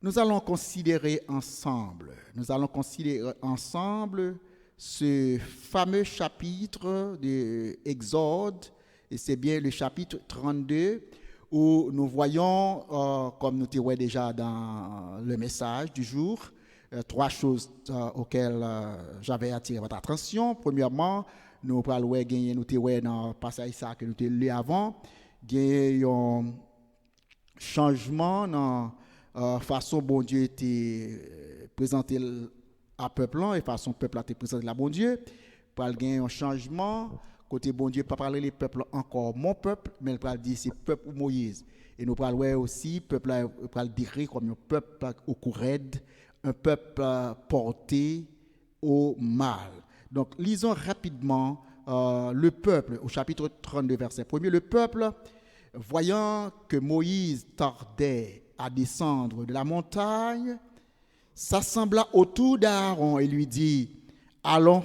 Nous allons considérer ensemble ce fameux chapitre de Exode, et c'est bien le chapitre 32, où nous voyons, comme nous t'avons déjà dans le message du jour, trois choses auxquelles j'avais attiré votre attention. Premièrement, nous allons gagner, nous t'avons dans le passage que nous t'avons lu avant, gagner un changement dans façon bon Dieu était présenté à peuple et façon peuple a été présenté à bon Dieu pour gagner un changement côté bon Dieu pas parler les peuples encore mon peuple mais il va dire c'est peuple Moïse et nous parlons aussi peuple va le décrire comme un peuple au courant un peuple porté au mal. Donc lisons rapidement le peuple au chapitre 32 verset 1er. Le peuple voyant que Moïse tardait à descendre de la montagne, s'assembla autour d'Aaron et lui dit, allons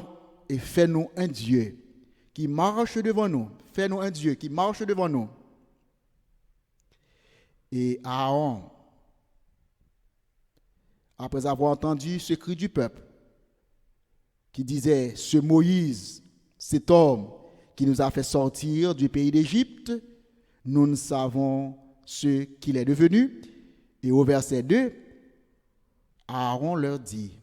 et fais-nous un Dieu qui marche devant nous. Fais-nous un Dieu qui marche devant nous. Et Aaron, après avoir entendu ce cri du peuple, qui disait, ce Moïse, cet homme qui nous a fait sortir du pays d'Égypte, nous ne savons ce qu'il est devenu. Et au verset 2, Aaron leur dit,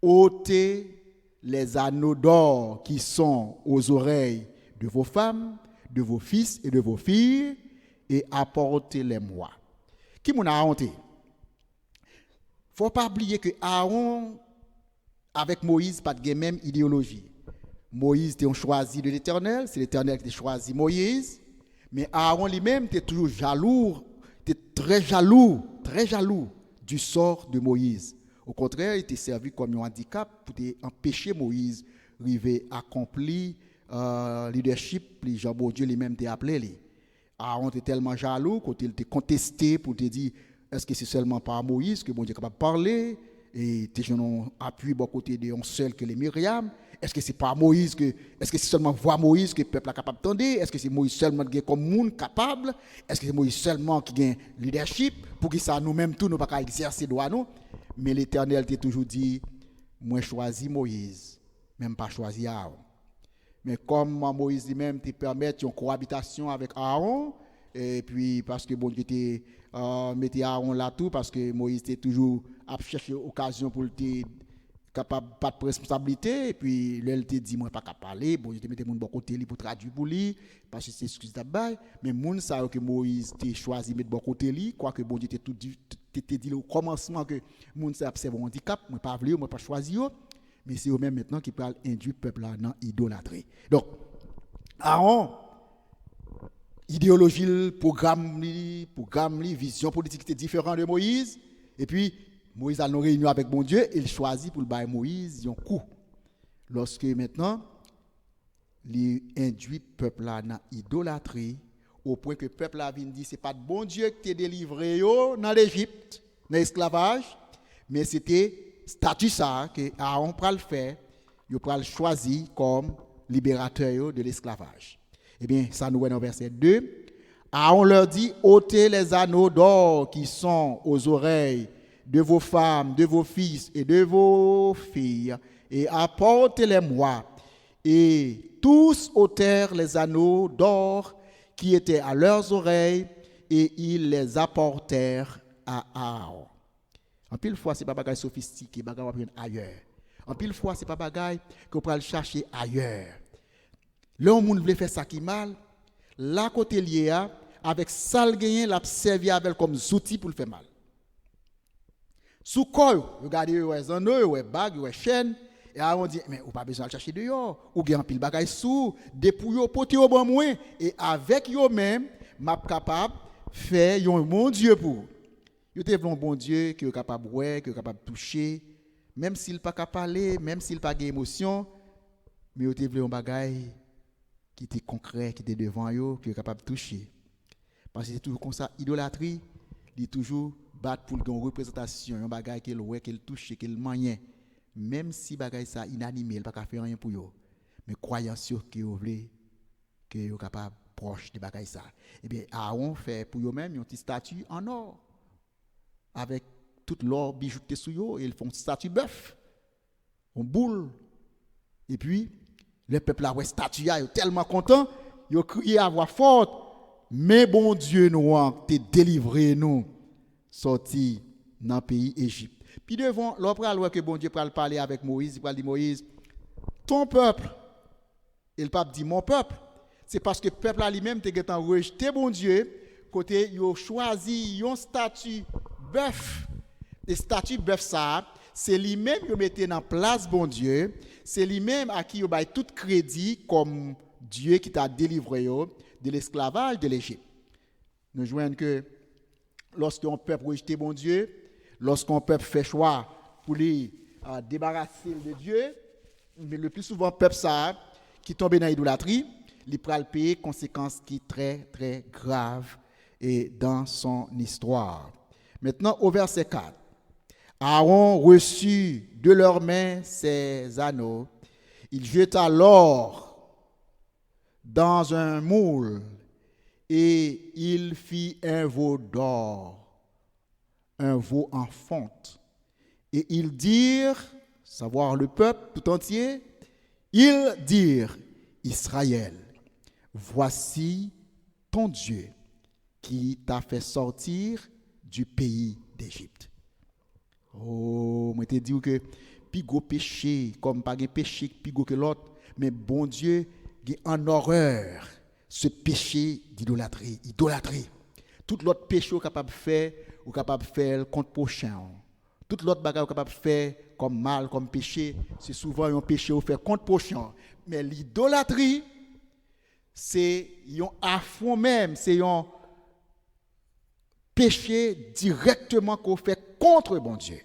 ôtez les anneaux d'or qui sont aux oreilles de vos femmes, de vos fils et de vos filles, et apportez-les-moi. Qui m'en a honté? Il ne faut pas oublier que Aaron, avec Moïse, pas de même idéologie. Moïse était choisi de l'Éternel, c'est l'Éternel qui a choisi Moïse, mais Aaron lui-même était toujours jaloux, était très jaloux du sort de Moïse. Au contraire, il était servi comme un handicap pour empêcher Moïse d'arriver à accomplir le leadership, les gens, bon Dieu lui-même t'a appelé. Aaron était tellement jaloux qu'il était contesté pour te dire est-ce que c'est seulement par Moïse que bon Dieu est capable de parler et tes gens appuyé beaucoup côté de un seul que les Myriam. Est-ce que c'est pas Moïse que est-ce que c'est seulement voix Moïse que le peuple est capable d'entendre? Est-ce que c'est Moïse seulement qui est comme monde capable? Est-ce que c'est Moïse seulement qui a leadership pour que ça nous-mêmes tout nous pas exercer droit nous? Mais l'Éternel t'a toujours dit moi choisi Moïse, même pas choisi Aaron. Mais comme Moïse lui-même te permet une cohabitation avec Aaron et puis parce que bon Dieu était mettait Aaron là tout parce que Moïse était toujours à chercher occasion pour te capable pas de responsabilité et puis elle te dit moi pas capable parler bon je te mettais mon bon côté pour traduire pour lui parce que c'est excuse d'abord mais moun ça que Moïse t'a choisi mettre bon côté lui quoi que bon Dieu t'était dit au commencement que moun ça c'est un handicap moi pas voulu moi pas choisi mais c'est eux même maintenant qui parlent induire peuple là dans idolâtrie. Donc Aaron idéologie programme vision politique était différent de Moïse et puis Moïse a une réunion avec bon Dieu, il choisit pour le bailler Moïse un coup. Lorsque maintenant, il induit le peuple là dans l'idolâtrie, au point que le peuple là vient dire, ce n'est pas de bon Dieu qui t'a délivré dans l'Égypte, dans l'esclavage, mais c'était statut ça que Aaron pral faire, il pral choisi comme libérateur de l'esclavage. Eh bien, ça nous est dans verset 2. Aaron leur dit, ôtez les anneaux d'or qui sont aux oreilles de vos femmes, de vos fils et de vos filles, et apportez-les-moi. Et tous ôtèrent les anneaux d'or qui étaient à leurs oreilles, et ils les apportèrent à Aaron. En pile fois, ce n'est pas bagaille sophistiqué, bagaille va prendre ailleurs. En pile fois, ce n'est pas bagaille qu'on peut aller chercher ailleurs. Là, on voulait faire ça qui mal, là, côté lié, avec ça, il l'a servi avec comme outil pour le faire mal. Sous quoi, regardez, les anneaux, les bagues, les chaînes, et on dit, mais on pas besoin de chercher dehors, ou bien pile bagaille sous, dépouiller, poter au bon moins, et avec eux même, m'a capable faire un bon Dieu pour. Yo te un bon Dieu qui est capable de voir, qui est capable de toucher, même s'il pas capable parler, même s'il pas d'émotion, mais yo te un bagaille qui était concret, qui était devant yo, qui est capable de toucher. Parce que c'est toujours comme ça, idolâtrie, il est toujours battre pour une représentation, un bagage qu'elle ouais, qu'elle touche, qu'elle manie, même si bagage ça inanimé, elle pas faire rien pour yo. Mais croyant sûr que vous voulez que vous capable proche de bagage ça. Eh bien, Aaron fait pour eux même un petit statue en or avec toute l'or bijouté sur eux et ils font statue bœuf, on boule. Et puis, le peuple a ouais statue, ils sont tellement contents, ils ont crié à voix forte, mais bon Dieu nous a délivré nous, sorti dans le pays Égypte. Puis devant, l'autre alors que bon Dieu va parler avec Moïse, il va dire Moïse, ton peuple, et le pape dit mon peuple, c'est parce que le peuple a lui-même a rejeté bon Dieu, côté il a choisi un statut bœuf. Et statut bœuf ça, c'est lui-même qui mettait en place bon Dieu, c'est lui-même à qui il a tout crédit comme Dieu qui t'a délivré de l'esclavage de l'Égypte. Nous voyons que lorsqu'un peuple rejette bon Dieu, lorsqu'un peuple fait choix pour lui débarrasser de Dieu, mais le plus souvent, le peuple ça, qui tombe dans l'idolâtrie, il prend le payer conséquences qui sont très, très graves et dans son histoire. Maintenant, au verset 4. Aaron reçut de leurs mains ses anneaux. Il jeta l'or dans un moule et il fit un veau d'or, un veau en fonte. Et ils dirent, savoir le peuple tout entier, ils dirent, Israël, voici ton Dieu qui t'a fait sortir du pays d'Égypte. Oh, moi te dis que plus gros péché, comme pas de péché plus gros que l'autre, mais bon Dieu, il en horreur ce péché d'idolâtrie, idolâtrie. Tout l'autre péché capable de faire, ou capable de faire contre prochain. Tout l'autre bagage capable de faire comme mal, comme péché, c'est souvent un péché au faire contre prochain. Mais l'idolâtrie, c'est un affront même, c'est un péché directement qu'on fait contre bon Dieu.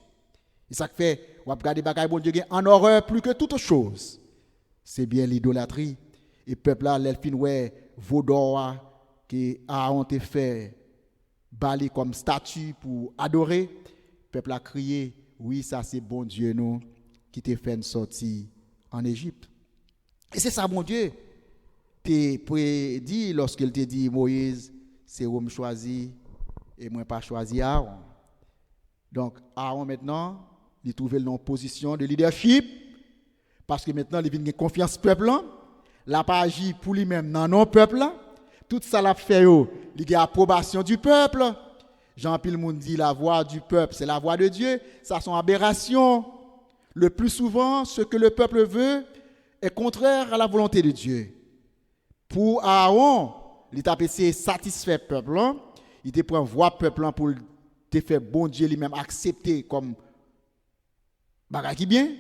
Et ça fait, on va regarder bagaille bon Dieu en horreur plus que toute chose. C'est bien l'idolâtrie. Et le peuple là, l'elfine ouais, Vaudoa qui a été fait balayer comme statue pour adorer. Le peuple a crié, oui, ça c'est bon Dieu nous qui t'a fait une sortie en Égypte. Et c'est ça bon Dieu t'es prédit lorsqu'il t'a dit Moïse, c'est où me choisi et moi pas choisi Aaron. Donc Aaron maintenant, il trouve une position de leadership parce que maintenant il vient confiance peuple là, la pas agi pour lui-même dans non peuple là, tout ça l'a fait il a approbation du peuple. Jean-Pile monde dit la voix du peuple, c'est la voix de Dieu, ça sont aberrations. Le plus souvent, ce que le peuple veut est contraire à la volonté de Dieu. Pour Aaron, il t'a essayé satisfaire le peuple, il te prend voix peuple pour te faire bon Dieu lui-même accepter comme bagage qui bien.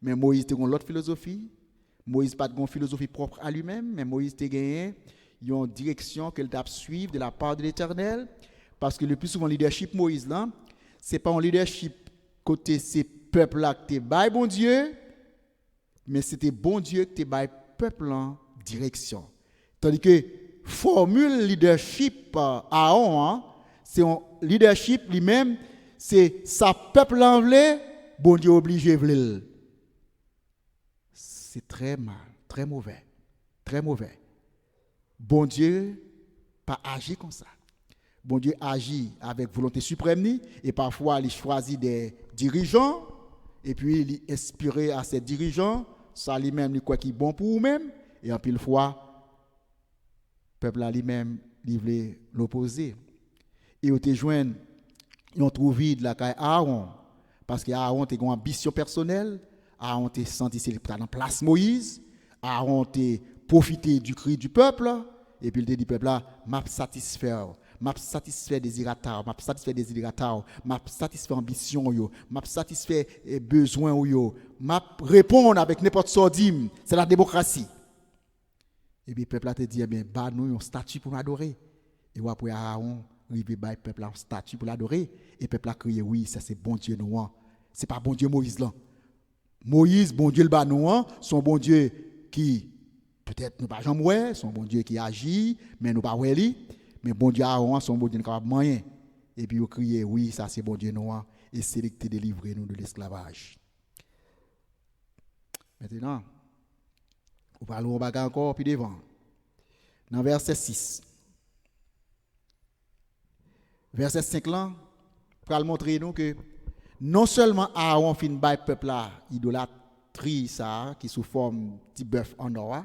Mais Moïse a une autre philosophie. Moïse n'a pas une philosophie propre à lui-même, mais Moïse a gagné une direction qu'il doit suivre de la part de l'Éternel. Parce que le plus souvent, le leadership Moïse, là, ce n'est pas un leadership côté ces peuples-là que tu bail bon Dieu, mais c'était bon Dieu que tu bail peuple en direction. Tandis que formule leadership Aaron, c'est un leadership lui-même, c'est sa peuple en voulait, bon Dieu obligé vle. C'est très mal, très mauvais, très mauvais. Bon Dieu pas agi comme ça. Bon Dieu agit avec volonté suprême et parfois il choisit des dirigeants et puis il inspire à ces dirigeants, ça lui-même il quoi qui est bon pour eux-mêmes et en pile fois le peuple là lui-même il veut l'opposer. Et on te joindre on trouve vide la caille Aaron parce que Aaron a une ambition personnelle, Aaron a senti c'est dans place Moïse, Aaron a profité du cri du peuple et puis il dit peuple là m'a satisfaire m'a satisfait désirateur, m'a satisfait désirateur, m'a satisfait ambition yo, m'a satisfait besoin yo, m'a répondre avec n'importe sordim, c'est la démocratie. Et puis peuple a te dit bien bah nous un statut pour m'adorer. Et après Aaron rive ba peuple un statut pour l'adorer et peuple a crié oui, ça c'est bon Dieu nous. C'est pas bon Dieu Moïse là. Moïse bon Dieu le ba nous, son bon Dieu qui peut-être nous pas jamais ouais, son bon Dieu qui agit mais nous pas ouais lui. Mais bon Dieu Aaron, son bon Dieu capable moyen. Et puis il criait, oui, ça c'est bon Dieu noir. Et c'est lui qui délivrer nous de l'esclavage. Maintenant, on parle de bagage encore puis devant. Dans verset 6. Verset 5 là, pour montrer nous que non seulement Aaron fin bail peuple là idolâtrie ça qui sous forme petit bœuf en or.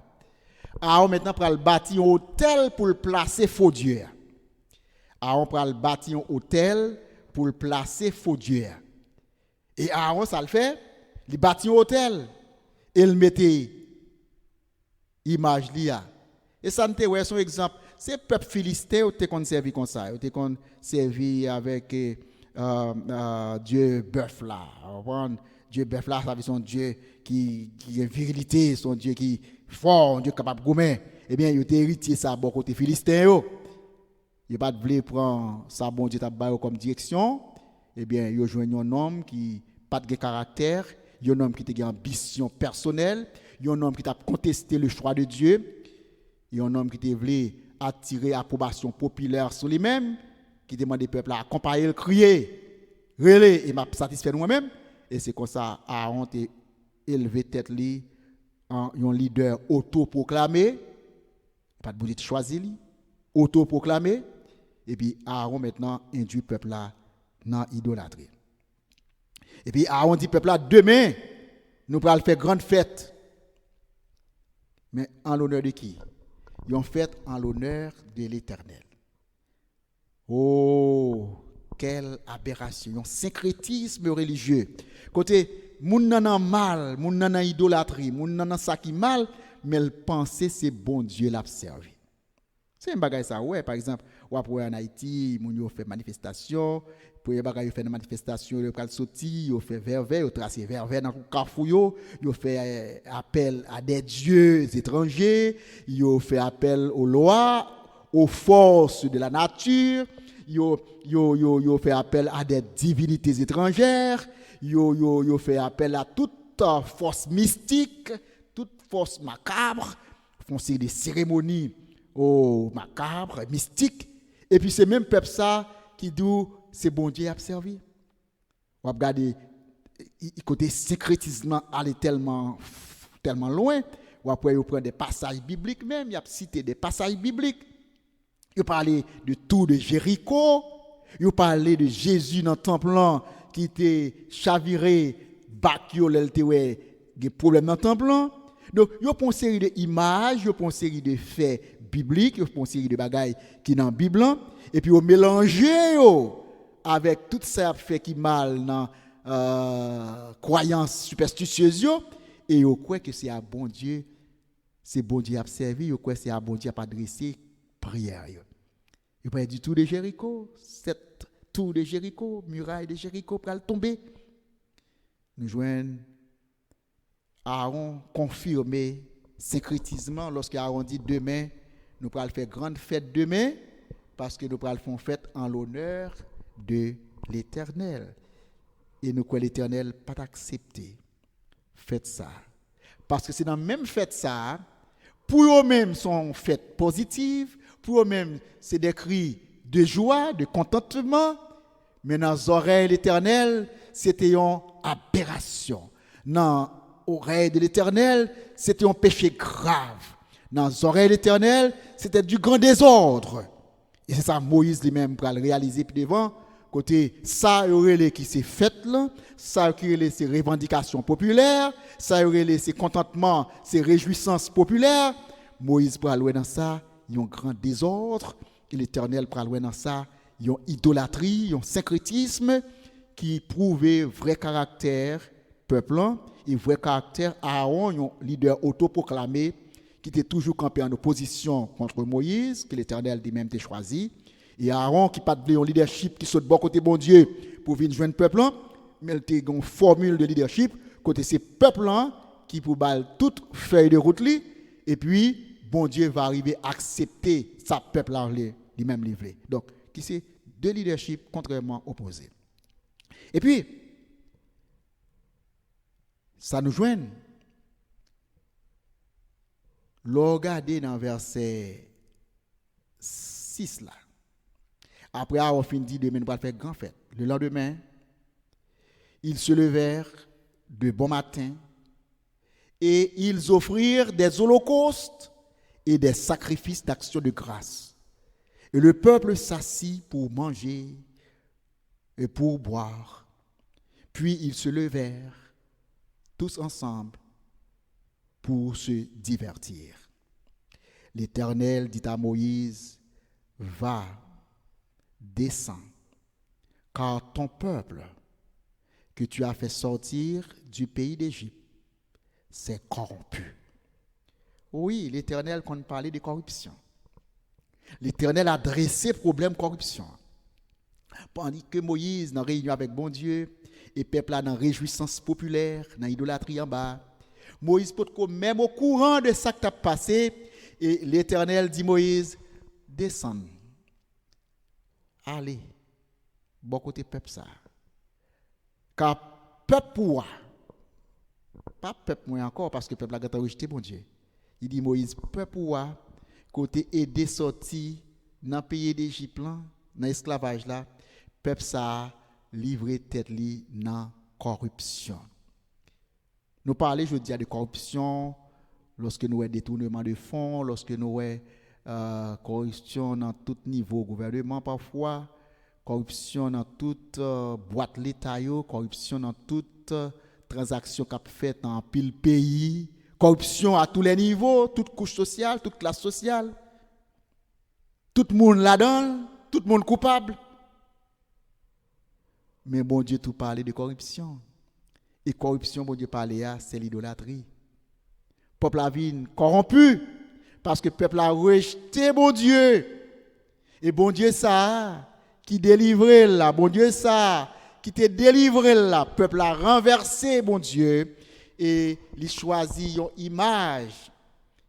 Aaron maintenant pour bâtir un hôtel pour le placer faux dieu. Aaron pour bâtir un hôtel pour le placer faux dieu. Et Aaron ça le fait, il bâtit un hôtel et il mettait image là. Et ça n'était ouais son exemple, c'est peuple philistin qui était servi comme ça, qui était servi avec Dieu bœuf là. Dieu bœuf là, ça veut son Dieu qui est virilité, son Dieu qui fort, un Dieu capable de gommer. Eh bien, il a hérité ça bon côté philistin yo. Il pas de voulu prendre ça bon Dieu t'a comme direction. Eh bien, il a joint un homme qui pas de caractère, un homme qui a une ambition personnelle, un homme qui a contesté le choix de Dieu, un homme qui a voulu attirer l'approbation populaire sur lui-même, qui demande au peuple à accompagner le crier, relais et m'a satisfait moi-même. Et c'est comme ça Aaron a élevé tête li en un leader autoproclamé, pas de bouger de choisir lui, autoproclamé. Et puis Aaron maintenant induit le peuple là dans l'idolâtrie. Et puis Aaron dit peuple là demain nous allons faire grande fête. Mais en l'honneur de qui? Ils ont fait en l'honneur de l'Éternel. Oh, quelle aberration, un syncrétisme religieux. Côté, moun nan mal, moun nan idolâtrie, moun nan ça qui mal, mais le penser c'est bon Dieu l'a servi. C'est un bagage ça, ouais, par exemple, ou après en Haïti, moun yo fait manifestation, pour les bagages yo fait manifestation, yo pral sorti, yo fait vervet, yo tracé vervet dans carrefour yo fait appel à des dieux étrangers, yo fait appel aux lois, aux forces de la nature, yo fait appel à des divinités étrangères, yo fait appel à toute force mystique, toute force macabre, font des cérémonies macabres, mystiques, et puis c'est même peuple ça qui dit c'est bon Dieu a servi. On va regarder côté syncrétisme aller tellement loin, ou après on prend des passages bibliques même, il y a cité des passages bibliques. Il parlait de tout de Jéricho, il parlait de Jésus dans le temple qui était chaviré, bakio l'eltewe, des problèmes dans le temple. Donc, il y a une série d'images, il y a une série de faits bibliques, il y a une série de bagailles qui sont dans la Bible, et puis on mélange avec tout ça fait qui mal dans croyances superstitieuses, et on croit que c'est à bon Dieu, à servir, on croit que c'est à bon Dieu à adresser prière. Il parle du tour de Jéricho, cette tour de Jéricho, muraille de Jéricho pour tomber. Nous joignons Aaron confirmé syncrétisement lorsque Aaron dit demain, nous allons faire grande fête demain parce que nous allons faire fête en l'honneur de l'Éternel. Et nous croyons l'Éternel pas accepter. Faites ça. Parce que c'est dans la même fête ça, pour eux-mêmes sont fêtes positives, pour eux-mêmes c'est des cris de joie, de contentement, mais dans les oreilles de l'Éternel, c'était une aberration. Dans les oreilles de l'Éternel, c'était un péché grave. Dans les oreilles de l'Éternel, c'était du grand désordre. Et c'est ça Moïse lui-même pour le réaliser puis devant. Côté ça, il y aurait qui s'est fait là, ça il y aurait ces revendications populaires, ça il y aurait ces contentements, ces réjouissances populaires. Moïse pour aller dans ça, il y a un grand désordre. Et l'Éternel pour aller dans ça, il y a une idolâtrie, un syncrétisme qui prouvait vrai caractère peuple et vrai caractère Aaron, un leader autoproclamé qui était toujours campé en opposition contre Moïse, que l'Éternel lui-même a choisi. Et Aaron qui pas de un leadership qui saute bon côté bon Dieu pour venir joindre peuple, mais il a une formule de leadership côté ces peuples qui pour balle toute feuille de route li, et puis bon Dieu va arriver à accepter sa peuple là lui-même livré. Donc qui c'est deux leaderships contrairement opposés. Et puis ça nous joint. Regardez dans verset 6 là. Après avoir fini dit demain nous allons faire grand fête. Le lendemain, ils se levèrent de bon matin et ils offrirent des holocaustes et des sacrifices d'action de grâce. Et le peuple s'assit pour manger et pour boire. Puis ils se levèrent tous ensemble pour se divertir. L'Éternel dit à Moïse, va, descends, car ton peuple que tu as fait sortir du pays d'Égypte s'est corrompu. Oui, l'Éternel, quand on parlait de corruption, l'Éternel a dressé le problème corruption. Pendant que Moïse, dans réunion avec bon Dieu, et peuple dans réjouissance populaire, dans l'idolâtrie en bas, Moïse peut même au courant de ça qui a passé, et l'Éternel dit Moïse, descends, allez, bon côté peuple ça. Car peuple pourra, pas peuple moins encore, parce que peuple a rejeté bon Dieu. Il dit Moïse, peuple pourra, côté aider sorti dans le pays d'Égypte, dans l'esclavage là, peuple ça livré tête li dans corruption. Nous parlons, je dis, de corruption lorsque nous avons détournement de fonds, lorsque nous avons corruption dans tout niveau gouvernement parfois, corruption dans toute boîte l'État, corruption dans toute transaction qu'a faite dans pile pays, corruption à tous les niveaux, toute couche sociale, toute classe sociale, tout le monde là-dedans, tout le monde coupable. Mais bon Dieu tout parlait de corruption. Et corruption, bon Dieu parlait, c'est l'idolâtrie. Le peuple a vu corrompu parce que le peuple a rejeté bon Dieu. Et bon Dieu ça, qui délivrait là, bon Dieu ça, qui te délivré là, le peuple a renversé bon Dieu. Et il choisit une image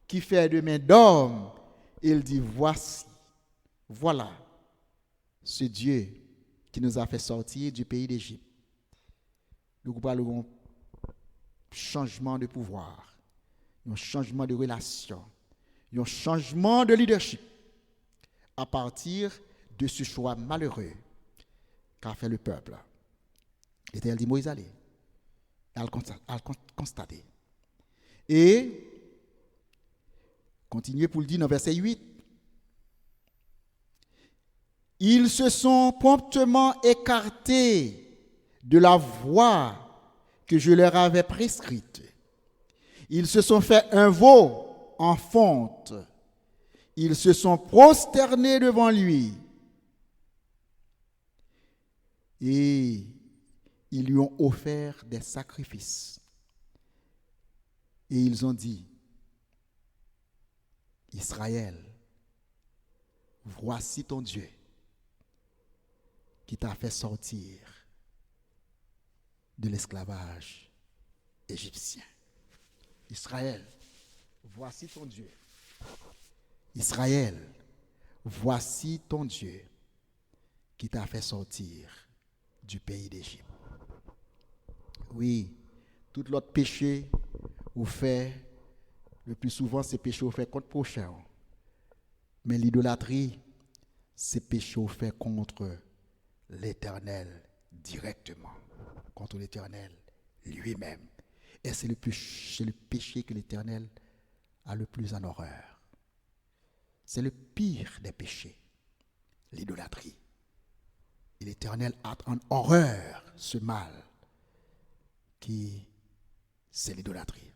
qui fait de main d'homme. Et il dit, voici, voilà ce Dieu qui nous a fait sortir du pays d'Égypte. Nous parlons changement de pouvoir, un changement de relation, un changement de leadership à partir de ce choix malheureux qu'a fait le peuple. L'Éternel dit Moïse allez, à constater. Et continuez pour le dire dans verset 8. Ils se sont promptement écartés de la voie que je leur avais prescrite. Ils se sont fait un veau en fonte. Ils se sont prosternés devant lui. Et ils lui ont offert des sacrifices. Et ils ont dit, Israël, voici ton Dieu qui t'a fait sortir de l'esclavage égyptien. Israël, voici ton Dieu. Israël, voici ton Dieu qui t'a fait sortir du pays d'Égypte. Oui, tout l'autre péché ou fait, le plus souvent c'est péché ou fait contre prochain. Mais l'idolâtrie, c'est péché ou fait contre l'Éternel directement, contre l'Éternel lui-même. Et c'est le péché que l'Éternel a le plus en horreur. C'est le pire des péchés, l'idolâtrie. Et l'Éternel a en horreur ce mal qui, c'est l'idolâtrie.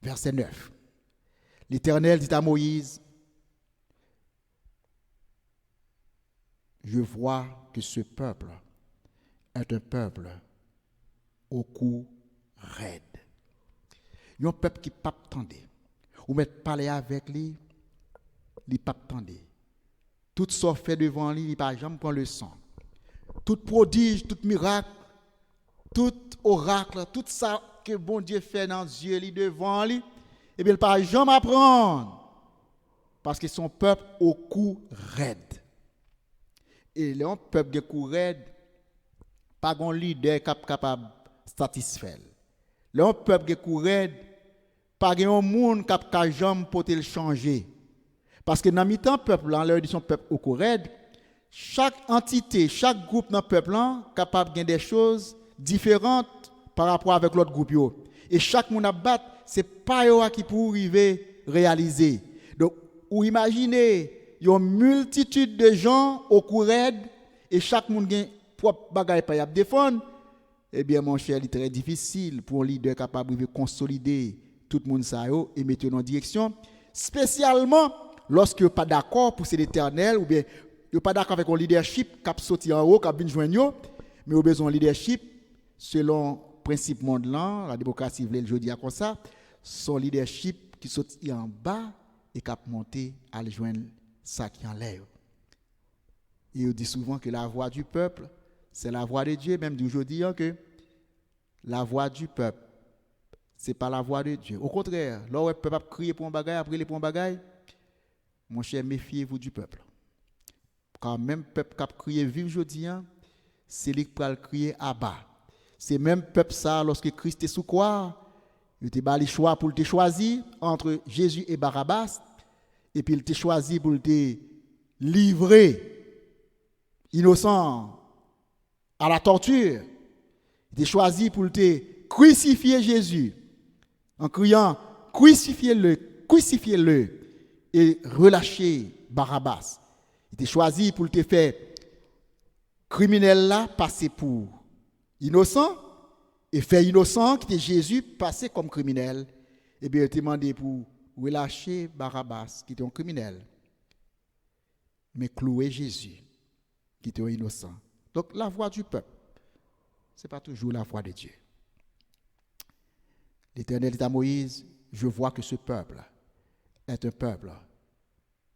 Verset 9. L'Éternel dit à Moïse, je vois que ce peuple est un peuple au cou raide. Un peuple qui ne pas attendait. Ou mettre parler avec lui, il ne pas attendait. Tout ce fait devant lui, il ne pas jamais prendre le sang. Tout prodige, tout miracle, tout oracle, tout ça que bon Dieu fait dans Dieu lui devant lui, et bien il ne pas jamais apprendre. Parce que son peuple au cou raide. Et le peuple qui est cou raide, pas un leader capable de satisfaire. Le peuple qui est cou raide, pas un monde capable jamais porter le changer. Parce que dans le temps peuple là, leur dit son peuple au cou raide, chaque entité, chaque groupe dans le peuple là, capable de gagner des choses différentes par rapport avec l'autre groupe yo. Et chaque monde à battre, c'est pas eux qui pour arriver réaliser. Donc ou imaginez une multitude de gens au cou raide et chaque monde gagne propre bagaille pas y défendre, eh bien mon cher, il est très difficile pour un leader capable de consolider tout le monde ça et mettre en direction, spécialement lorsque vous pas d'accord pour c'est l'éternel ou bien vous pas d'accord avec un leadership qui a sorti en haut, qui a bien joindre, mais vous besoin de leadership selon principe monde là, la démocratie veut le jeudi comme ça, son leadership qui sorti en bas et qui a monté à le joindre ça qui en l'air. Et on dit souvent que la voix du peuple, c'est la voix de Dieu, même d'aujourd'hui que la voix du peuple, ce n'est pas la voix de Dieu. Au contraire, lorsque le peuple a crié pour un bagage, après pour un bagage, mon cher, méfiez-vous du peuple. Quand même le peuple qui a crié vive aujourd'hui, c'est lui qui va crier à bas. C'est même peuple ça, lorsque Christ est sous croix, il a le choix pour te choisir entre Jésus et Barabbas, et puis il t'a choisi pour te livrer innocent à la torture. Il t'a choisi pour te crucifier Jésus en criant crucifiez-le et relâcher Barabbas. Il t'a choisi pour te faire criminel là passer pour innocent et faire innocent qui était Jésus passer comme criminel. Et bien il t'a demandé pour relâcher Barabbas qui était un criminel mais clouer Jésus qui était innocent. Donc la voix du peuple, ce n'est pas toujours la voix de Dieu. L'Éternel dit à Moïse, je vois que ce peuple est un peuple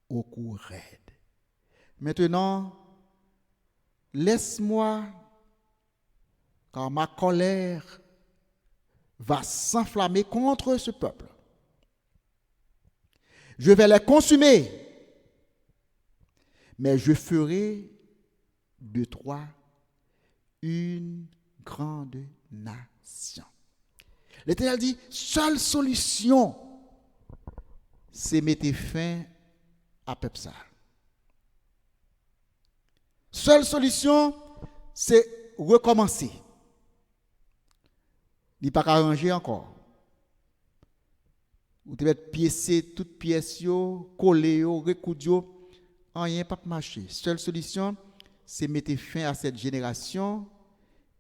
au cou raide. Maintenant, laisse-moi, car ma colère va s'enflammer contre ce peuple. Je vais les consumer, mais je ferai de toi une grande nation. L'Éternel dit, seule solution, c'est mettre fin à peuple ça. Seule solution, c'est recommencer. Il n'est pas arranger encore. Vous devez piécer toutes pièces, coller, recoudre, rien pas marcher. Seule solution, c'est mettre fin à cette génération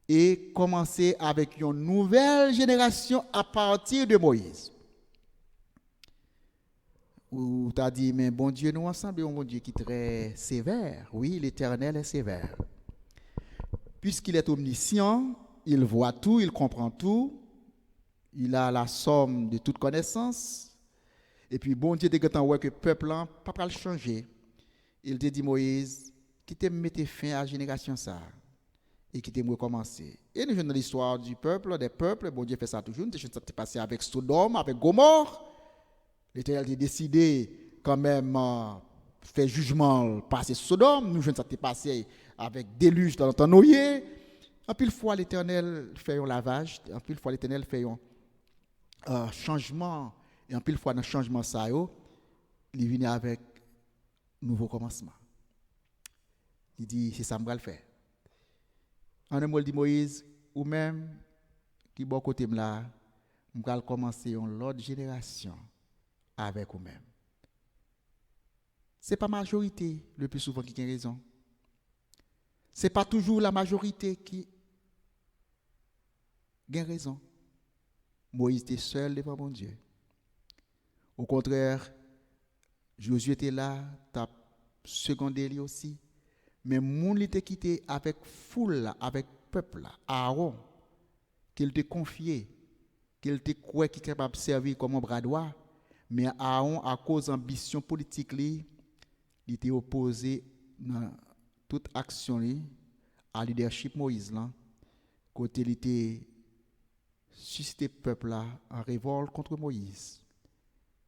et commencer avec une nouvelle génération à partir de Moïse. Ou tu as dit, mais bon Dieu, nous ensemble, un bon Dieu qui est très sévère. Oui, l'Éternel est sévère. Puisqu'il est omniscient, il voit tout, il comprend tout, il a la somme de toute connaissance. Et puis, bon Dieu, dès que le peuple n'a pas le changer, il te dit, Moïse, qui te mette fin à la génération ça et qui te recommencer. Et nous, dans l'histoire du peuple, des peuples, bon Dieu fait ça toujours. Nous avons passé avec Sodome, avec Gomorrhe. L'Éternel a décidé quand même faire jugement passer Sodome. Nous, je ne sais pas passer avec déluge dans notre noyer. En pile fois, l'Éternel fait un lavage. En pile fois, l'Éternel fait un changement. Et en pile fois, dans le changement, ça, il vient avec nouveau commencement. Il dit, c'est ça que je vais le faire. En un mot, il dit Moïse, ou même, qui bon côté là, je vais commencer une autre génération avec vous-même. Ce n'est pas la majorité le plus souvent qui a raison. Ce n'est pas toujours la majorité qui a raison. Moïse était seul devant mon Dieu. Au contraire, Josué était là, tu as secondé lui aussi. Mais mon était quitté avec foule, avec peuple, Aaron, qu'il te confié, qu'il te croit qu'il est capable de servir comme un bras droit. Mais Aaron, à cause d'ambition politique, il était opposé dans toute action à leadership Moïse. Côté il était suscité le peuple en révolte contre Moïse.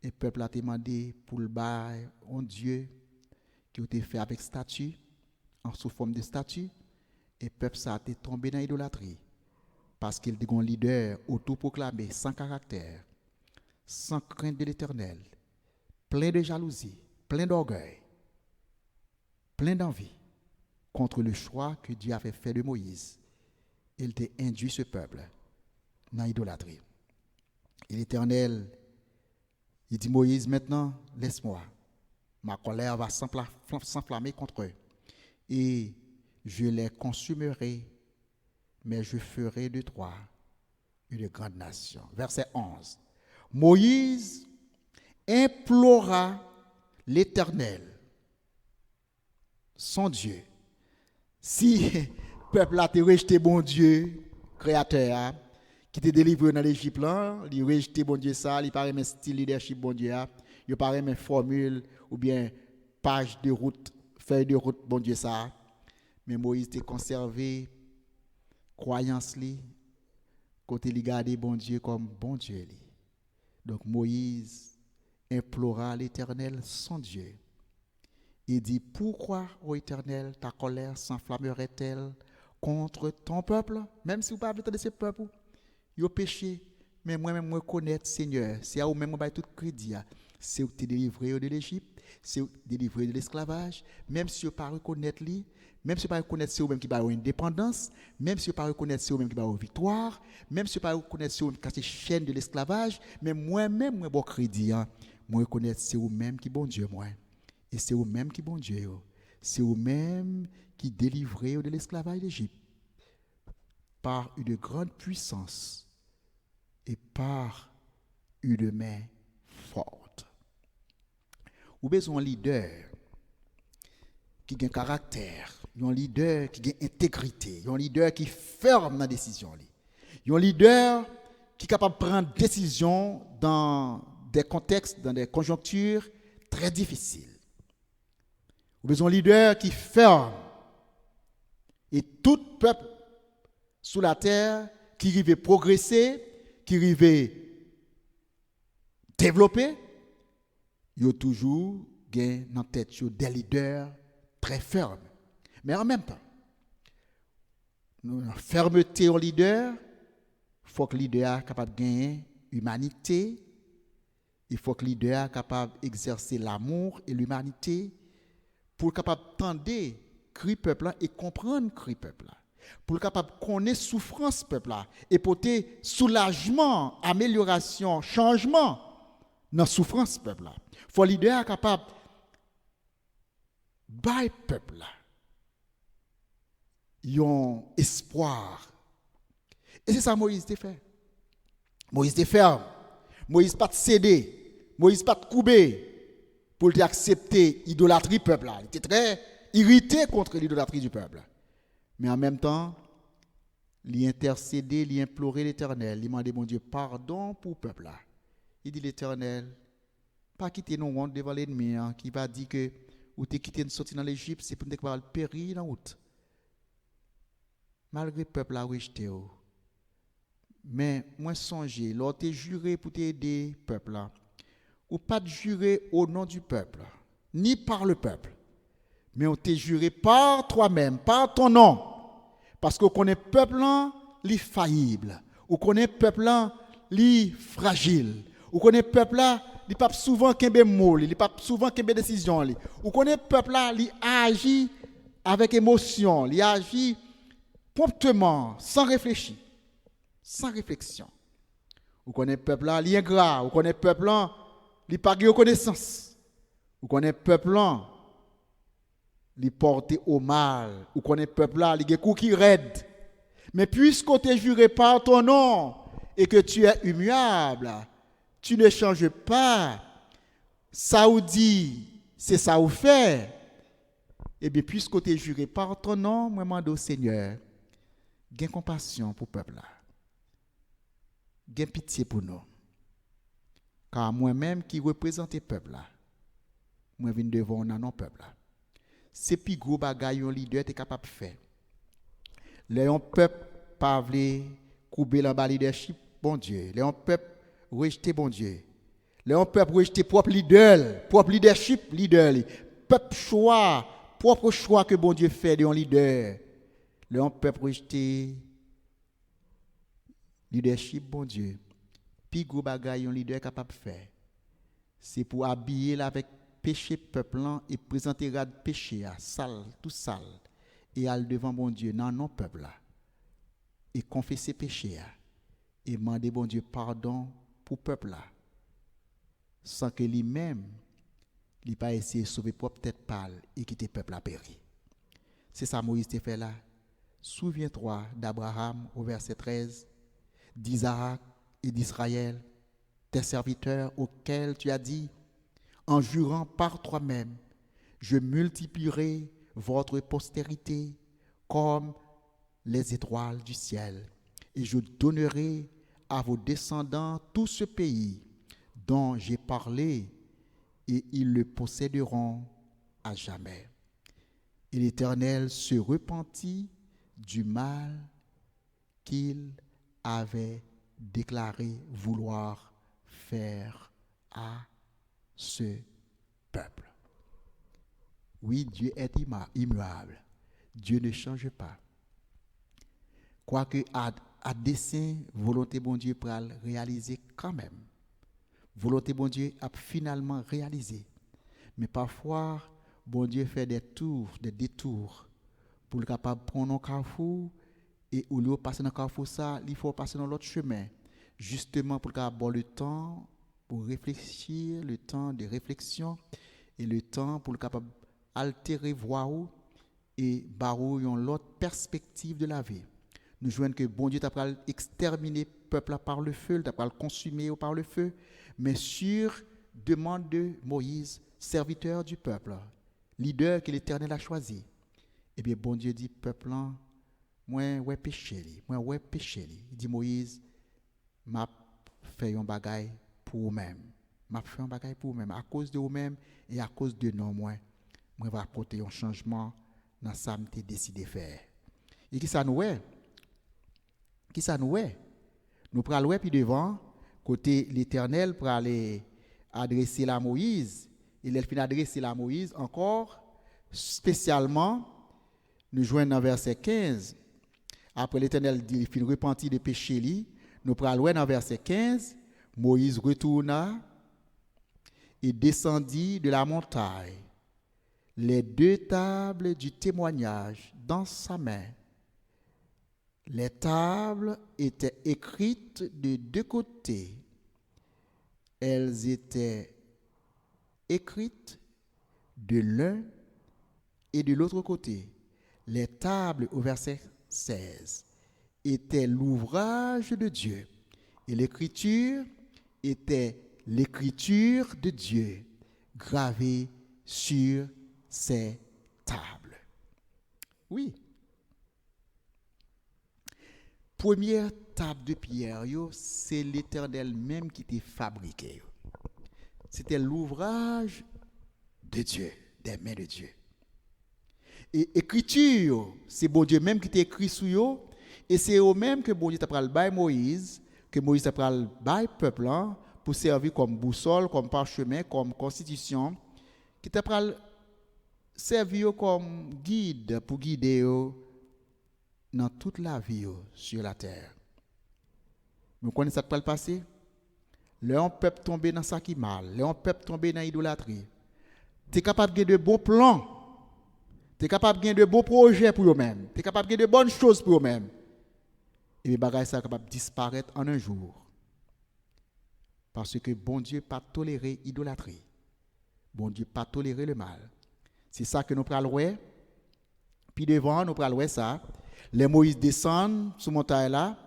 Et le peuple a demandé pour le bail un Dieu qui a été fait avec statue, en sous forme de statue. Et le peuple a été tombé dans l'idolâtrie. Parce qu'il était un leader autoproclamé, sans caractère, sans crainte de l'Éternel, plein de jalousie, plein d'orgueil, plein d'envie contre le choix que Dieu avait fait de Moïse. Il a induit ce peuple dans l'idolâtrie. Et l'Éternel, il dit Moïse, maintenant, laisse-moi. Ma colère va s'enflammer contre eux. Et je les consumerai, mais je ferai de toi une grande nation. Verset 11. Moïse implora l'Éternel, son Dieu. Si le peuple a rejeté bon Dieu, créateur, qui te délivré dans l'Égypte, il a rejeté bon Dieu ça, il paraît un style leadership bon Dieu, il paraît une formule ou bien page de route, feuille de route bon Dieu ça. Mais Moïse a conservé croyance li, côté il gardé bon Dieu comme bon Dieu li. Donc Moïse implora l'Éternel, son Dieu. Il dit, pourquoi, ô Éternel, ta colère s'enflammerait-elle contre ton peuple? Même si vous ne parlez pas de ce peuple, ils ont péché. Mais moi-même, je reconnais, Seigneur, c'est à vous-même que tout crédit. C'est vous qui délivré de l'Égypte, c'est vous qui délivré de l'esclavage. Même si vous ne reconnaissez pas, même si vous ne reconnaissez pas, c'est vous-même qui avez une indépendance, même si vous ne reconnaissez pas, c'est vous-même qui avez une victoire, même si vous ne reconnaissez pas, c'est vous-même qui avez une chaîne de l'esclavage. Mais moi-même, je bon crédit. Moi, je reconnais, c'est vous-même qui bon Dieu, moi. Et c'est vous-même qui bon Dieu. C'est vous-même qui délivrez de l'esclavage d'Égypte par une grande puissance et par une main forte. Vous avez besoin d'un leader qui a un caractère, un leader qui a une intégrité, un leader qui est ferme dans la décision. Un leader qui est capable de prendre des décisions dans des contextes, dans des conjonctures très difficiles. Vous avez besoin d'un leader qui est ferme. Et tout peuple sous la terre qui arrive progresser, qui arrive développer, il y a toujours dans tête des leaders très fermes. Mais en même temps, la fermeté au leader, il faut que le leader soit capable de gagner l'humanité, il faut que le leader soit capable d'exercer l'amour et l'humanité, pour être capable d'entendre cri peuple et comprendre cri peuple, pour être capable de connaître souffrance peuple et porter soulagement, amélioration, changement dans souffrance peuple. Il faut leader capable de peuple un espoir. Et c'est ça que Moïse a fait. Moïse a ferme. Moïse pas cédé. Moïse pas couper pour accepter l'idolâtrie du peuple. Il était très irrité contre l'idolâtrie du peuple. Mais en même temps, il intercédé, il implorait l'Éternel. Il demandait, mon Dieu, pardon pour le peuple. Il dit, l'Éternel, pas quitter nos honte devant l'ennemi qui va dire que ou t'es quitté de sortir dans l'Égypte, c'est pour ne pas périr dans la route. Malgré le peuple a rejeté. Mais moi, songez, lors t'es juré pour t'aider le peuple, ou pas de jurer au nom du peuple, ni par le peuple, mais on t'est juré par toi-même, par ton nom, parce qu'on connaît le peuple, il est faillible, on connaît le peuple, il est fragile, on connaît le peuple, il n'est pas souvent qu'il y a des mots, il n'est pas souvent qu'il y a des décisions, on connaît le peuple, il agit avec émotion, il agit promptement, sans réfléchir, sans réflexion. On connaît le peuple, il est ingrat, on connaît le peuple, il pas de reconnaissance. Vous connaissez le peuple là, il porte au mal. Vous connaissez le peuple là, il a des qui raide. Mais puisqu'on te juré par ton nom et que tu es immuable, tu ne changes pas. Ça vous dit, c'est ça vous fait. Et bien, puisqu'on te juré par ton nom, moi, je demande au Seigneur, gain compassion pour le peuple là. Gain pitié pour nous. Car moi-même qui représente le peuple là, moi je viens devant non peuple là. C'est plus gros bagaille un leader est capable de faire. Le peuple pas veut couper le leadership bon Dieu. Le peuple rejeter bon Dieu. Le peuple rejeter propre leadership leader. Peuple choix, propre choix que bon Dieu fait de un leader. Le peuple rejeter leadership bon Dieu. Puis gros bagaille un leader capable de faire, c'est pour habiller avec péché peuple et présenter rad péché sale, tout sale et aller devant bon Dieu dans non peuple là et confesser péché et demander bon Dieu pardon pour peuple là sans que lui-même il pas essayer de sauver propre tête pâle et quitter peuple à périr. C'est ça Moïse t'a fait là. Souviens-toi d'Abraham au verset 13, d'Isaac et d'Israël, tes serviteurs auxquels tu as dit, en jurant par toi-même, je multiplierai votre postérité comme les étoiles du ciel, et je donnerai à vos descendants tout ce pays dont j'ai parlé, et ils le posséderont à jamais. Et l'Éternel se repentit du mal qu'il avait déclaré vouloir faire à ce peuple. Oui, Dieu est immuable. Dieu ne change pas. Quoique à dessein, volonté bon Dieu pour le réaliser quand même. Volonté bon Dieu a finalement réalisé. Mais parfois, bon Dieu fait des détours pour le capable de prendre un carrefour et au lieu de passer dans le carrefour ça, il faut passer dans l'autre chemin. Justement pour avoir le temps pour réfléchir, le temps de réflexion et le temps pour le capable altérer voir et barou l'autre perspective de la vie. Nous joignons que bon Dieu t'a pas exterminer le peuple par le feu, t'a pas le consumer par le feu, mais sur demande de Moïse, serviteur du peuple, leader que l'Éternel a choisi. Eh bien bon Dieu dit peuple là, moi ouais péché, Il dit Moïse, m'a fait un bagage pour vous-même. M'a fait un bagage pour vous-même à cause de vous-même et à cause de nous moi va apporter un changement dans ça que j'ai décidé de faire. Et qui ça nous est? Qui ça nous est? Nous prenons puis devant côté l'Éternel pour aller adresser la Moïse. Il est fin adresser la Moïse encore spécialement nous joignons dans verset 15. Après l'Éternel dit il fin repenti de péché li, nous prenons dans verset 15, Moïse retourna et descendit de la montagne. Les deux tables du témoignage dans sa main. Les tables étaient écrites de deux côtés. Elles étaient écrites de l'un et de l'autre côté. Les tables, au verset 16, étaient l'ouvrage de Dieu. Et l'écriture était l'écriture de Dieu gravée sur ces tables. Oui. Première table de pierre, c'est l'Éternel même qui t'a fabriqué. C'était l'ouvrage de Dieu, des mains de Dieu. Et écriture, c'est bon Dieu même qui t'a écrit sur eux, et c'est eux même que bon Dieu t'a pris le Moïse, que Moïse t'a pris le peuple pour servir comme boussole, comme parchemin, comme constitution, qui t'a pris servir comme guide pour guider dans toute la vie sur la terre. Vous connaissez ça qui va le passer? Le peuple tomber dans ça qui mal, le peuple tomber dans l'idolâtrie. Tu es capable de gagner de bons plans, tu es capable de gagner de beaux projets pour eux-mêmes, tu es capable de gagner de bonnes choses pour eux-mêmes. Et les bagages sont capables de disparaître en un jour. Parce que bon Dieu pas tolérer l'idolâtrie. Bon Dieu pas tolérer le mal. C'est ça que nous prenons. Puis devant, nous prenons ça. Les Moïse descendent sur la montagne là.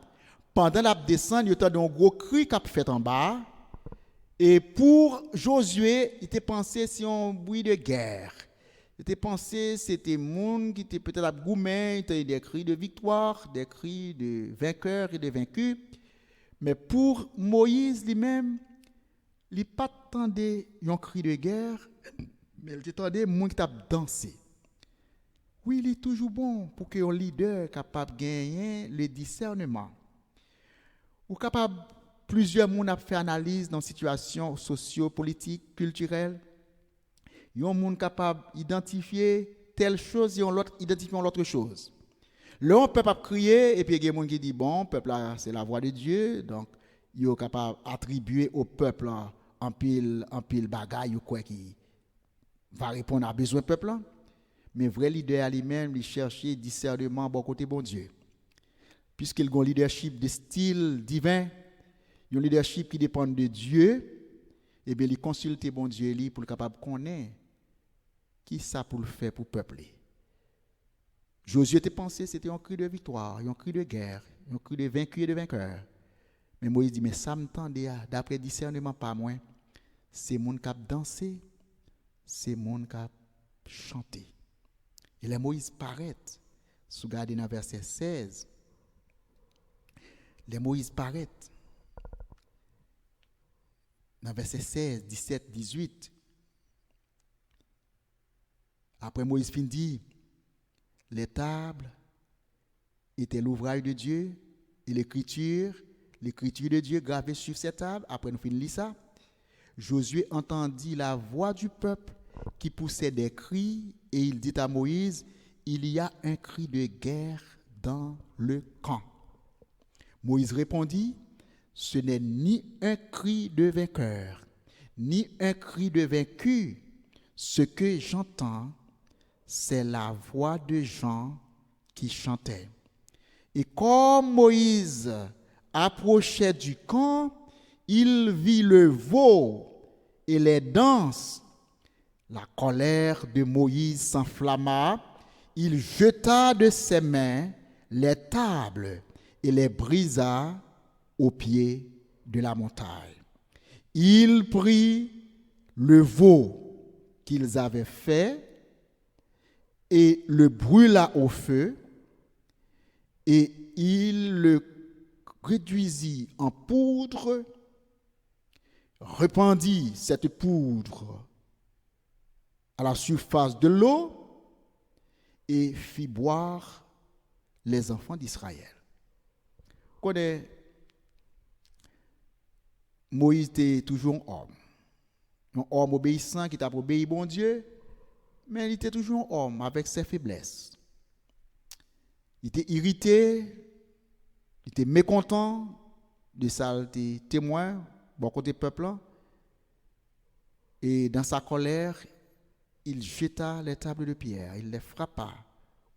Pendant la descente, il y a un gros cri qui a fait en bas. Et pour Josué, il était pensé sur un bruit de guerre. Il était pensé c'était monde qui était peut-être à gourmet, il y a des cris de victoire, des cris de vainqueurs et de vaincus. Mais pour Moïse lui-même, il n'a pas attendu un cri de guerre, mais il attendait un monde qui a dansé. Oui, il est toujours bon pour qu'un leader capable de gagner le discernement. Ou capable, plusieurs monde a fait analyse dans situation socio-politique, culturelle. Il y a un monde capable d'identifier telle chose et l'autre identifier l'autre chose. Le peuple a crié et puis il y a des gens qui disent bon, peuple là c'est la voix de Dieu, donc il est capable d'attribuer au peuple en pile bagaille ou quoi qui va répondre à besoin du peuple là. Mais vrai leader lui-même, il cherche discernement bon côté bon Dieu. Puisqu'il a un leadership de style divin, un leadership qui dépend de Dieu, et bien il consulte bon Dieu pour le capable de connaître qui ça pour le faire pour le peuple. Josué était pensé, c'était un cri de victoire, un cri de guerre, un cri de vaincu et de vainqueur. Mais Moïse dit, mais ça me tendait, d'après discernement pas moins, c'est mon qui a dansé, c'est mon qui a chanté. Et là, Moïse paraît, si vous regardez dans verset 16, les Moïse paraît, dans verset 16, 17, 18, après Moïse fin dit, les tables étaient l'ouvrage de Dieu et l'écriture de Dieu gravée sur ces tables. Après nous finissons ça. Josué entendit la voix du peuple qui poussait des cris et il dit à Moïse, il y a un cri de guerre dans le camp. Moïse répondit, ce n'est ni un cri de vainqueur, ni un cri de vaincu. Ce que j'entends, c'est la voix de gens qui chantaient. Et comme Moïse approchait du camp, il vit le veau et les danses. La colère de Moïse s'enflamma. Il jeta de ses mains les tables et les brisa au pied de la montagne. Il prit le veau qu'ils avaient fait et le brûla au feu, et il le réduisit en poudre, répandit cette poudre à la surface de l'eau et fit boire les enfants d'Israël. Connaît, Moïse était toujours un homme obéissant qui t'a obéi bon Dieu, mais il était toujours un homme avec ses faiblesses. Il était irrité, il était mécontent de ça, il était témoin, bon côté peuple. Et dans sa colère, il jeta les tables de pierre, il les frappa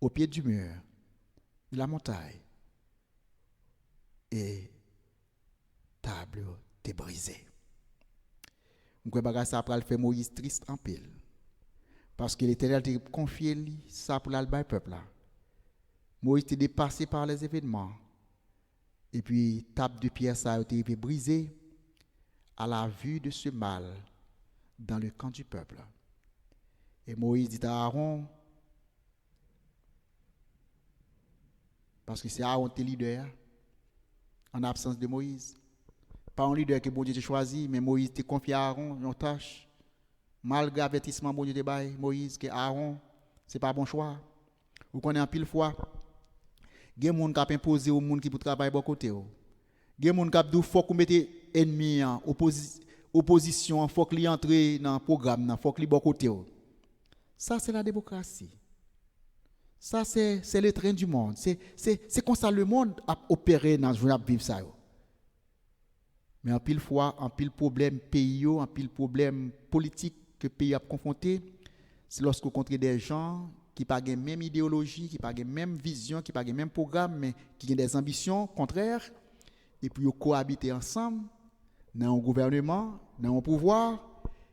au pied du mur de la montagne. Et table était brisée. Donc, ça a fait Moïse triste en pile. Parce que l'Éternel a confié ça pour l'albin peuple. Moïse était dépassé par les événements. Et puis, table de pierre, ça a été brisée à la vue de ce mal dans le camp du peuple. Et Moïse dit à Aaron, parce que c'est Aaron qui est leader, en absence de Moïse. Pas un leader que bon Dieu a choisi, mais Moïse a confié à Aaron une tâche. Malgré l'avertissement bon Dieu de bail, Moïse, que Aaron, ce n'est pas bon choix. Vous connaissez en pile fois, il y a des gens qui ont imposé aux gens qui travaillent de bon côté. Il y a des gens qui ont dit faut qu'on mette ennemi en opposition, faut qu'ils entrent dans le programme, faut qu'ils bon côté. Ça, c'est la démocratie. Ça, c'est le train du monde. C'est comme ça le monde a opéré dans le journal vivre ça. Mais en pile fois, en pile problème pays, en pile problème politique que le pays a confronté, c'est lorsque vous rencontrez des gens qui n'ont pas la même idéologie, qui n'ont pas la même vision, qui n'ont pas le même programme, mais qui ont des ambitions contraires, et puis ils cohabitent ensemble dans un gouvernement, dans un pouvoir,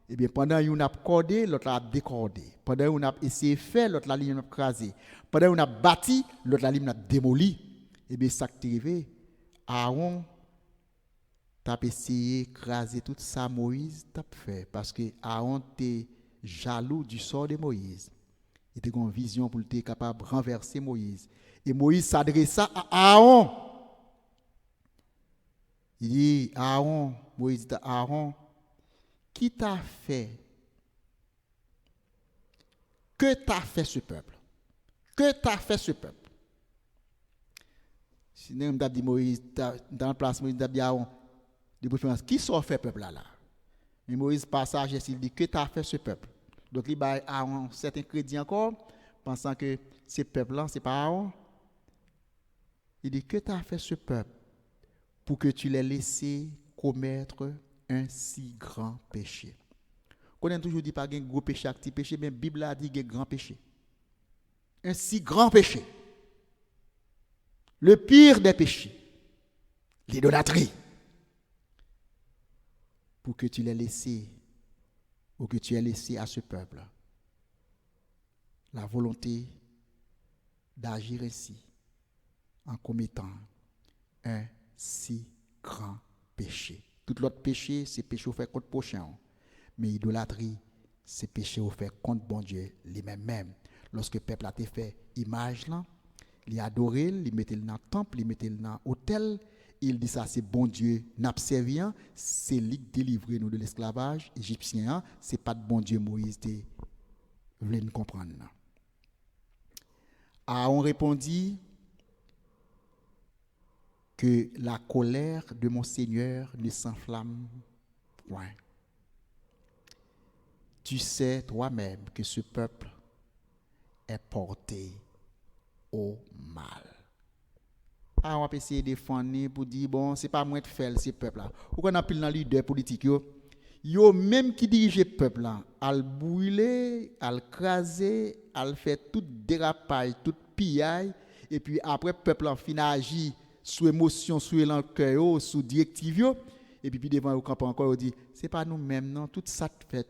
et bien pendant qu'on a cordé, l'autre a décordé. Pendant qu'on a essayé de faire, l'autre a écrasé. Pendant qu'on a bâti, l'autre a démoli. Et bien ça qui est arrivé, Aaron t'a essayé d'écraser tout ça, Moïse t'a fait. Parce que Aaron était jaloux du sort de Moïse. Il était une vision pour être capable de renverser Moïse. Et Moïse s'adressa à Aaron. Il dit, Aaron, Moïse dit à Aaron, qui t'a fait? Que t'a fait ce peuple? Que t'a fait ce peuple? Si nous avons dit Moïse, dans la place, Moïse a dit Aaron, de préférence, qui sort fait peuple là? Mais Moïse passage, il dit, que t'as fait ce peuple? Donc il a un certain crédit encore, pensant que ce peuple-là, ce n'est pas Aaron. Il dit, que t'as fait ce peuple pour que tu l'aies laissé commettre un si grand péché? On a toujours dit pas un gros péché, un petit péché, mais la Bible a dit un grand péché. Un si grand péché. Le pire des péchés. L'idolâtrie. Pour que tu l'aies laissé, ou que tu aies laissé à ce peuple la volonté d'agir ainsi en commettant un si grand péché. Tout l'autre péché, c'est péché au fait contre prochain. Mais idolâtrie, c'est péché au fait contre bon Dieu lui-même. Lorsque le peuple a été fait image là, il adoré, il mettait dans le temple, il mettait dans l'hôtel, il dit ça c'est bon Dieu n'abservant, c'est lui qui délivre nous de l'esclavage égyptien, c'est pas de bon Dieu Moïse qui voulait nous comprendre. Aaron répondit que la colère de mon Seigneur ne s'enflamme point. Tu sais toi-même que ce peuple est porté au mal. On va essayer de défendre pour dire bon, c'est pas moi de faire ce peuple là. Ou qu'on appelle dans leader politique yo même qui dirige le peuple là, al brûler, al craser, al faire tout dérapage, tout pillage et puis après peuple en fin agit sous émotion, sous élan cœur, sous directive et puis devant au camp encore dit c'est pas nous mêmes non, tout ça fait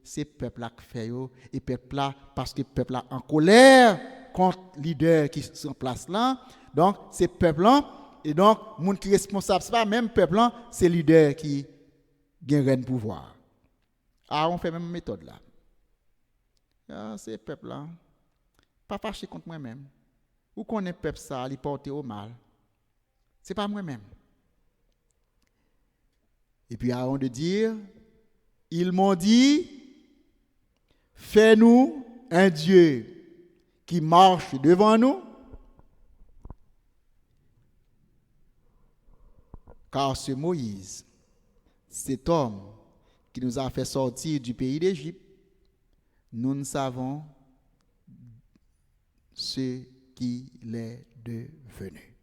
c'est peuple là qui fait et peuple là parce que peuple là en colère contre leader qui sont en place là. Donc c'est peuple là et donc monde qui responsable c'est pas même peuple là, c'est leader qui gagne le pouvoir. On fait même méthode là. C'est peuple là. Pas fâché contre moi-même. Ou qu'on est peuple ça, il porte au mal. C'est pas moi-même. Et puis Aaron de dire, ils m'ont dit, fais-nous un Dieu qui marche devant nous. Car ce Moïse, cet homme qui nous a fait sortir du pays d'Égypte, nous ne savons ce qu'il est devenu.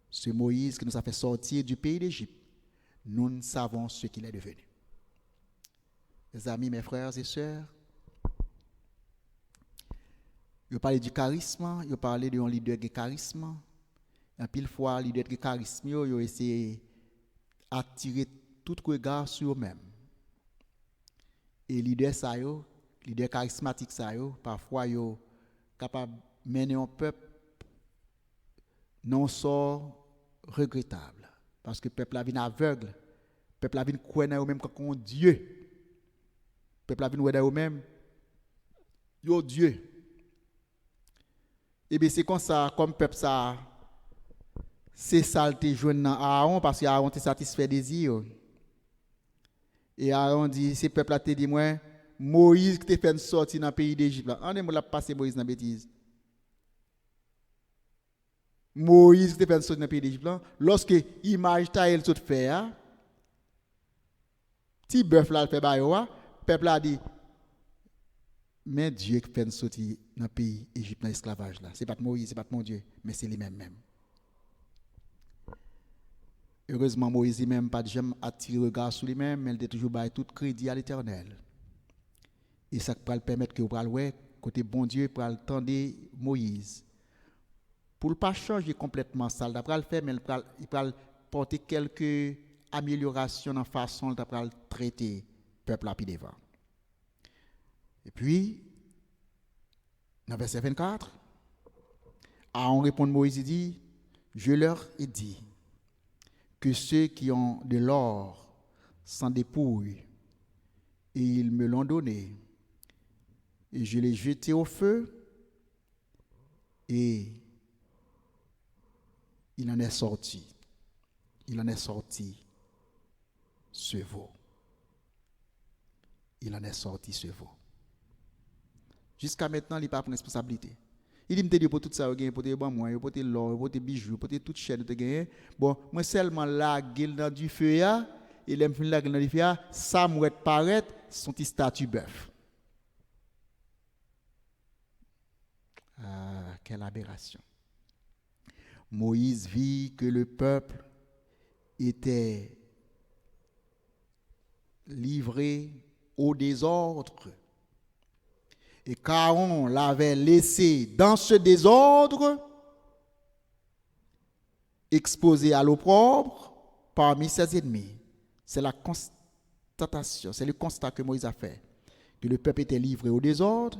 Ce Moïse qui nous a fait sortir du pays d'Égypte, nous ne savons ce qu'il est devenu. Mes amis, mes frères et sœurs, je parle du charisme, je parle d'un leader de charisme. Et pile fois, leader de charisme, ils essayé d'attirer tout regard sur eux-mêmes. Et leader ça yo, leader charismatique ça yo, parfois yo capable mener un peuple non sort regrettable parce que peuple a vient aveugle, peuple a vient croire en eux-mêmes comme Dieu. Peuple a vient croire en eux-mêmes yo Dieu. Et bien c'est comme ça comme peuple ça c'est saleté joindre dans Aaron parce que Aaron était satisfait des désirs. Et Aaron dit, ce peuple a te dit, moi, Moïse qui te fait sortir dans le pays d'Égypte. On est là passer Moïse dans la bêtise. Moïse qui te fait sortir dans le pays d'Égypte. Lorsque l'image ta elle saute fait, petit bœuf là, le fait bailler, peuple a dit, mais Dieu qui fait sortir dans le pays d'Égypte, dans l'esclavage là. Ce n'est pas Moïse, ce n'est pas mon Dieu, mais c'est lui-même même. Heureusement, Moïse même pas jamais attiré regard sur lui-même, mais il a toujours baillé tout crédit à l'Éternel. Et ça peut le permettre que vous parlez côté bon Dieu pour attendre Moïse. Pour ne pas changer complètement ça, il va le faire, mais il va porter quelques améliorations dans la façon de traiter le peuple à pied devant. Et puis, dans verset 24, Aaron répond Moïse, il dit, je leur ai dit, que ceux qui ont de l'or s'en dépouillent, et ils me l'ont donné, et je l'ai jeté au feu, et il en est sorti ce veau. Il en est sorti ce veau. Jusqu'à maintenant, il n'a pas de responsabilité. Il me dit pour tout ça, pour te bon moi, pour te l'or, pour te bijoux, pour te toute chaîne de gagner. Bon, moi seulement la gueule dans du feu ya, et l'aime fin la gueule dans du feu ya, ça mouette paraître son petit statut bœuf. Ah, quelle aberration. Moïse vit que le peuple était livré au désordre. Et qu'Aaron l'avait laissé dans ce désordre, exposé à l'opprobre parmi ses ennemis. C'est la constatation, c'est le constat que Moïse a fait, que le peuple était livré au désordre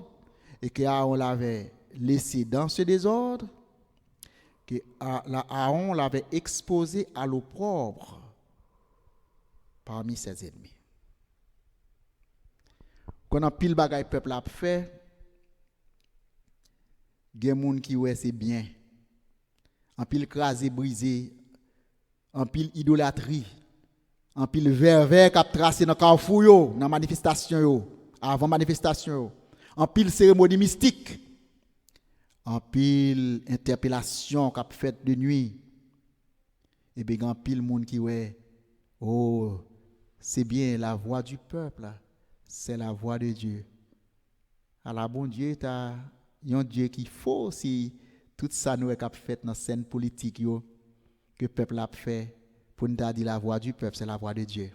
et qu'Aaron l'avait laissé dans ce désordre que Aaron l'avait exposé à l'opprobre parmi ses ennemis. Quand on pile bagay peuple a fait, gen moun qui ouais c'est bien. En pile crasé brisé, en pile idolâtrie, en pile verre qu'a tracé dans carrefour yo, dans manifestation yo, avant manifestation yo. En pile cérémonie mystique, en pile interpellation qu'a fait de nuit. Et bien en pile monde qui ouais, oh, c'est bien la voix du peuple là. C'est la voix de Dieu. À la bon Dieu, tu as un Dieu qui faut si tout ça nous est fait dans la scène politique yo, que le peuple a fait pour nous dire la voix du peuple, c'est la voix de Dieu.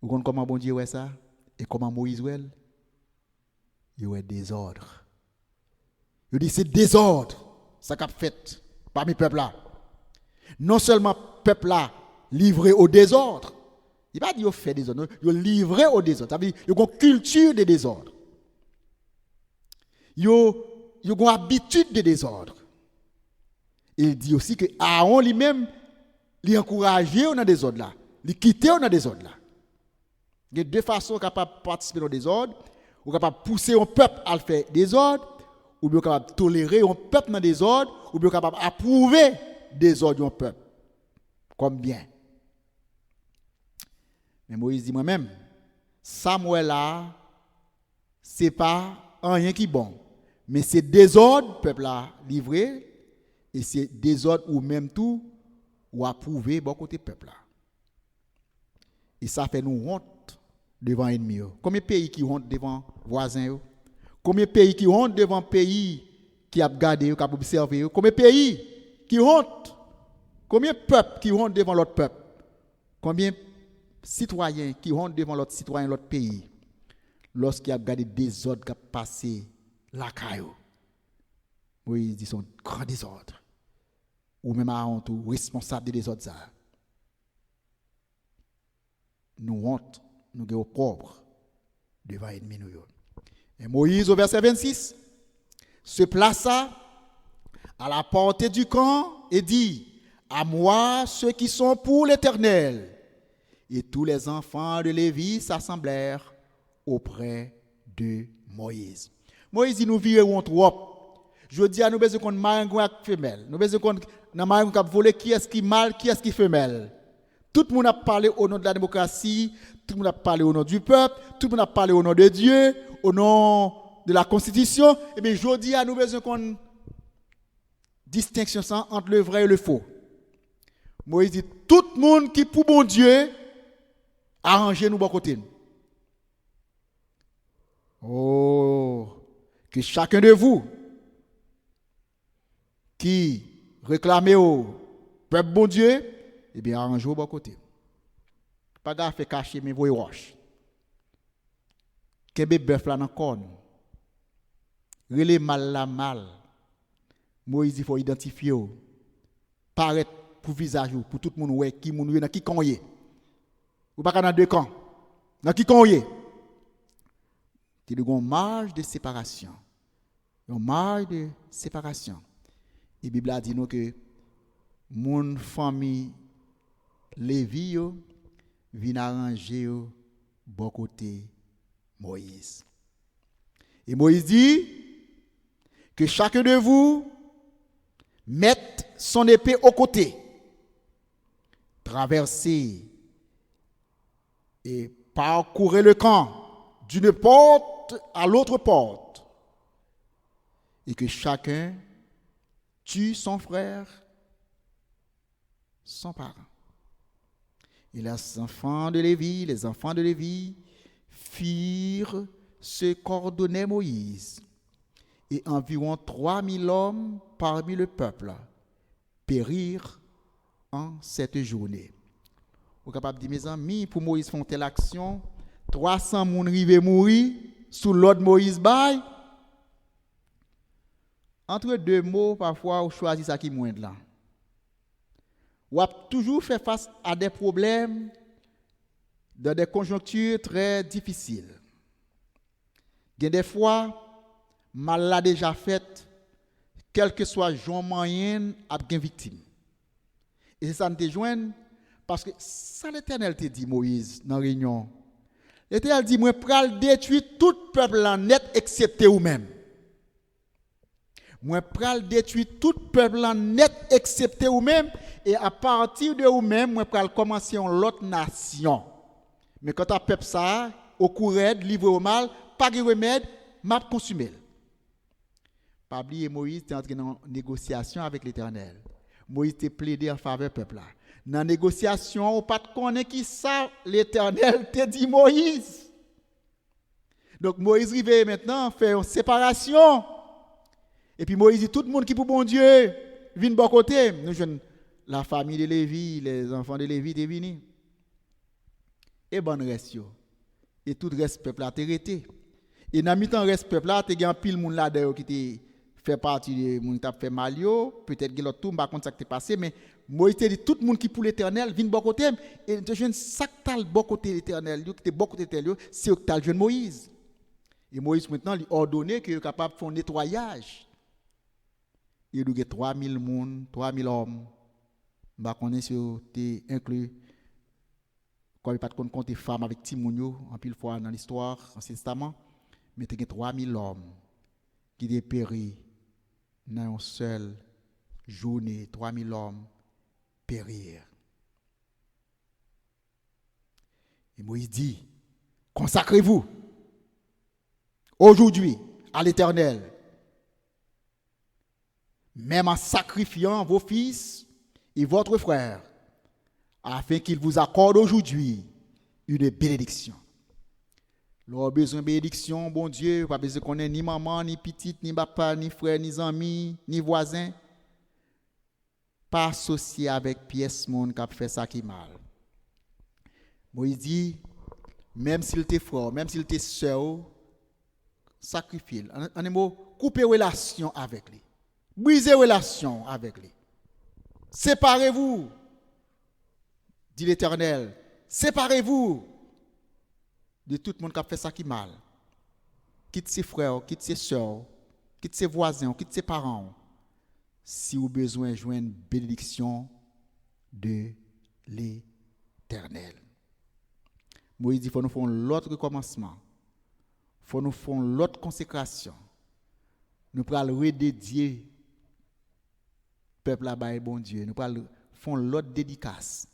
Vous comprenez comment bon Dieu est ça? Et comment Moïse est? Il est désordre. Il dit c'est désordre, ça qu'a fait parmi le peuple là. Non seulement le peuple là livré au désordre, il ne va pas dire qu'il fait des ordres, il est livré au désordre. Ça veut dire qu'il y a une culture de désordre. Il y a une habitude de désordre. Il dit aussi que Aaron lui-même, il encourageait dans le désordre là. Il quittait dans le désordre là. Il y a deux façons capables de participer dans le désordre. Ou capable de pousser un peuple à faire désordre, ou bien capable de tolérer un peuple dans le désordre, ou bien capable d'approuver le désordre d'un peuple. Comme bien. Mais Moïse dit moi-même, Samuel là, c'est pas rien qui est bon. Mais c'est désordre, peuple là, livré, et c'est désordre ou même tout, ou approuvé, bon côté peuple là. Et ça fait nous honte devant l'ennemi. Combien de pays qui honte devant voisins? Combien de pays qui honte devant pays qui a gardé, qui a observé? Combien de pays qui honte? Combien de peuples qui honte devant l'autre peuple? Combien citoyens qui honte devant l'autre citoyen, l'autre pays, lorsqu'il a gardé des ordres qui ont passé la caillou. Oui, ils sont grand désordre. Ou même à honte, ou responsable des ordres. Nous honte, nous sommes pauvres devant l'ennemi. Et Moïse, au verset 26, se plaça à la portée du camp et dit, à moi ceux qui sont pour l'Éternel. Et tous les enfants de Lévi s'assemblèrent auprès de Moïse. Moïse dit nous virons trop. Je dis à nous besoin qu'on maringo avec femelle. Nous besoin qu'on na maringo qui voler qui est-ce qui mâle, qui est-ce qui femelle. Tout le monde a parlé au nom de la démocratie, tout le monde a parlé au nom du peuple, tout le monde a parlé au nom de Dieu, au nom de la Constitution. Et bien je dis à nous besoin qu'on distinction sans entre le vrai et le faux. Moïse dit tout le monde qui pour bon Dieu arrangez nous bon côté. Oh, que chacun de vous qui réclamez au peuple bon Dieu, eh bien arrangez au bon côté. Pas gaffe fait cacher mes voix roches. Kebe bœuf là dans corne. Relé mal la mal. Moïse il faut identifier paraître pour visage pour tout le monde ouais qui moun dans qui conye. Ou pas dans deux camps. Dans qui conye. Il y a une marge de séparation. Une marge de séparation. Et la Bible a dit nous que mon famille Lévi vient arranger bon côté Moïse. Et Moïse dit que chacun de vous mette son épée au côté, traversez et parcourez le camp d'une porte à l'autre porte, et que chacun tue son frère, son parent. Et les enfants de Lévi firent ce qu'ordonnait Moïse. Et environ 3000 hommes parmi le peuple périrent en cette journée. Vous êtes capable de dire, mes amis, pour Moïse font telle action, 300 moun rive mourir sous l'ordre Moïse bail. Entre deux mots, parfois, on choisit ça qui est moindre là. On a toujours fait face à des problèmes dans des conjonctures très difficiles. Il y a des fois, mal l'a déjà fait, quel que soit jour moyen, a bien victime. Et c'est ça nous te joindre parce que ça l'Éternel te dit Moïse dans la réunion. L'Éternel dit moi pral détruire tout peuple en net excepté vous-même. Moi pral détruire tout peuple en net excepté vous-même et à partir de vous-même moi pral commencer une autre nation. Mais quand tu peuple ça au courant livré au mal, pas de remède, m'a consumé. Pas oublier Moïse était entré en négociation avec l'Éternel. Moïse était plaidé en faveur du peuple là. Dans la négociation, on pas connaît qui ça l'Éternel te dit Moïse. Donc Moïse arrive maintenant faire une séparation. Et puis Moïse dit tout le monde qui pour bon Dieu, vient de bon côté. Nous jeunes, la famille de Lévi, les enfants de Lévi sont venus. Et bon reste yo. Et tout le reste peuple a été arrêté. Et dans le temps reste peuple là, tu as pile monde là dedans qui fait partie de monde qui a fait mal yo, peut-être que l'autre tout pas contre ça qui est passé mais Moïse dit tout le monde qui pour l'Éternel vient de bon côté et de jeune sac tal bon côté l'Éternel, qui était bon côté l'Éternel, c'est que tal jeune Moïse. Et Moïse maintenant lui ordonné qu'il est capable de faire un nettoyage. Il y a 3000 personnes, 3000 hommes. Bah connaît sur t'es inclus comme pas de compter femmes avec Timounio en pile fois dans l'histoire Ancien Testament, mais t'es 3000 hommes qui ont péri dans une seule journée, 3000 hommes périr. Et Moïse dit, consacrez-vous aujourd'hui à l'Éternel, même en sacrifiant vos fils et votre frère, afin qu'il vous accorde aujourd'hui une bénédiction. L'on a besoin de bénédiction, bon Dieu, pas besoin qu'on ait ni maman, ni petite, ni papa, ni frère, ni amis, ni voisin. Pas associé avec pièce monde qui a fait ça qui mal. Moïse dit, même s'il t'est frère, même s'il t'est soeur, sacrifiez-le. En un mot, coupez relation avec lui. Brisez relation avec lui. Séparez-vous, dit l'Éternel. Séparez-vous de tout le monde qui a fait ça qui mal. Quitte ses frères, quitte ses soeurs, quitte ses voisins, quitte ses parents. Si vous avez besoin de joindre une bénédiction de l'Éternel. Moïse dit, il faut nous faire l'autre recommencement. Il faut nous faire l'autre consécration. Nous pourrons redédier le peuple là-bas, bon Dieu. Nous pourrons faire l'autre dédicace.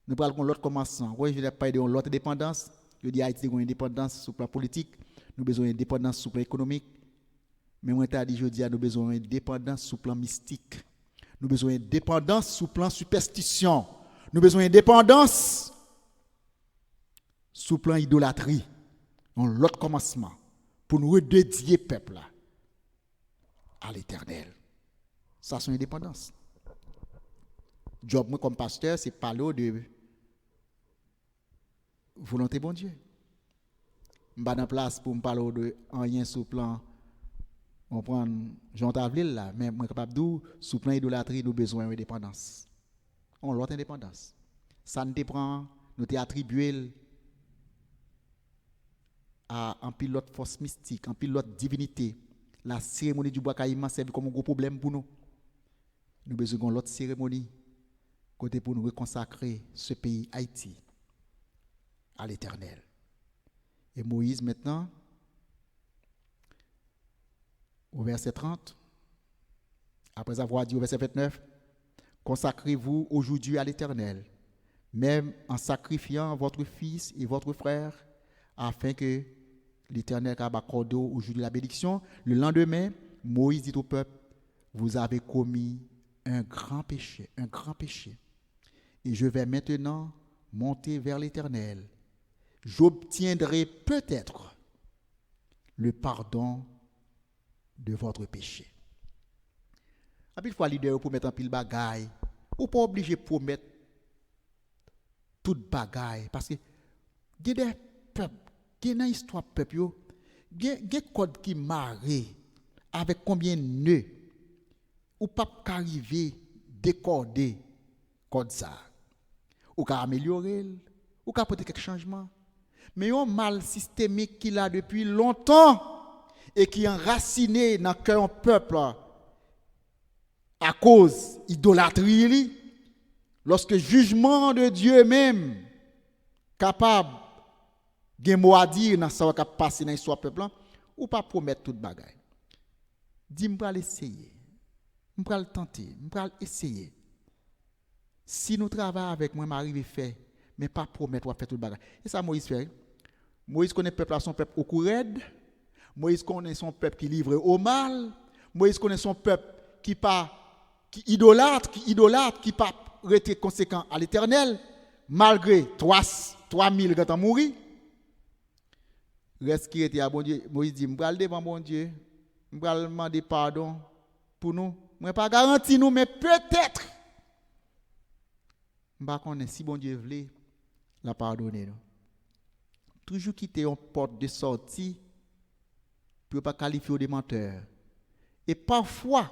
Nous pourrons faire l'autre commencement. Oui, je ne vais pas dire l'autre dépendance. Je dis Haïti a une indépendance sur le plan politique. Nous avons besoin d'indépendance sur le plan économique. Mais moi, je dis, nous avons besoin d'indépendance sur le plan mystique. Nous avons besoin d'indépendance sur le plan superstition. Nous avons besoin d'indépendance sur le plan idolâtrie. On l'autre commencement pour nous redédier le peuple à l'Éternel. Ça, c'est une indépendance. Job, moi, comme pasteur, c'est parler de volonté bon Dieu. Je ne suis pas dans place pour me parler de rien sur le plan. On prend Jean Tavril là, mais je suis capable de dire, sous plan idolâtrie, nous avons besoin d'indépendance. On a l'autre indépendance. Ça nous prend, nous t'es attribué à un pilote force mystique, un pilote divinité. La cérémonie du bois caïman servi comme un gros problème pour nous. Nous avons besoin de l'autre cérémonie côté pour nous reconsacrer ce pays Haïti à l'Éternel. Et Moïse maintenant, au verset 30, après avoir dit au verset 29, consacrez-vous aujourd'hui à l'Éternel, même en sacrifiant votre fils et votre frère, afin que l'Éternel accorde aujourd'hui la bénédiction. Le lendemain, Moïse dit au peuple, vous avez commis un grand péché. Et je vais maintenant monter vers l'Éternel. J'obtiendrai peut-être le pardon de votre péché. À pile fois, leader pour mettre en pile bagaille, ou pas obligé pour mettre toute bagaille, parce que il y a des peuples, il y a une histoire peuple, il y a des codes qui marrent avec combien de nœuds, ou pas qu'arriver décoder code ça, ou qu'à améliorer, ou qu'à apporter quelques changements. Mais un mal systémique qu'il a depuis longtemps et qui est enraciné dans le cœur du peuple à cause idolâtrie, lorsque jugement de Dieu même capable de mot à dire dans ce qui a passé dans l'histoire du peuple, ou pas promettre toute bagaille. Dis, je vais essayer, je vais tenter, je vais essayer. Si nous travaillons avec moi, m'arrive faire, mais pas promettre ou faire toute bagaille. Et ça, Moïse fait. Moïse connaît le peuple, son peuple au courred. Moïse connaît son peuple qui livre au mal. Moïse connaît son peuple qui idolâtre, qui pas rester conséquent à l'Éternel, malgré 3000 quand on mourit. Reste qui était à bon Dieu. Moïse dit, je vais devant bon Dieu, je vais demander pardon pour nous. Je ne vais pas garantir nous, mais peut-être. Je ne sais pas si bon Dieu voulait la pardonner. Toujours quitter une porte de sortie pour ne pas qualifier des menteurs. Et parfois,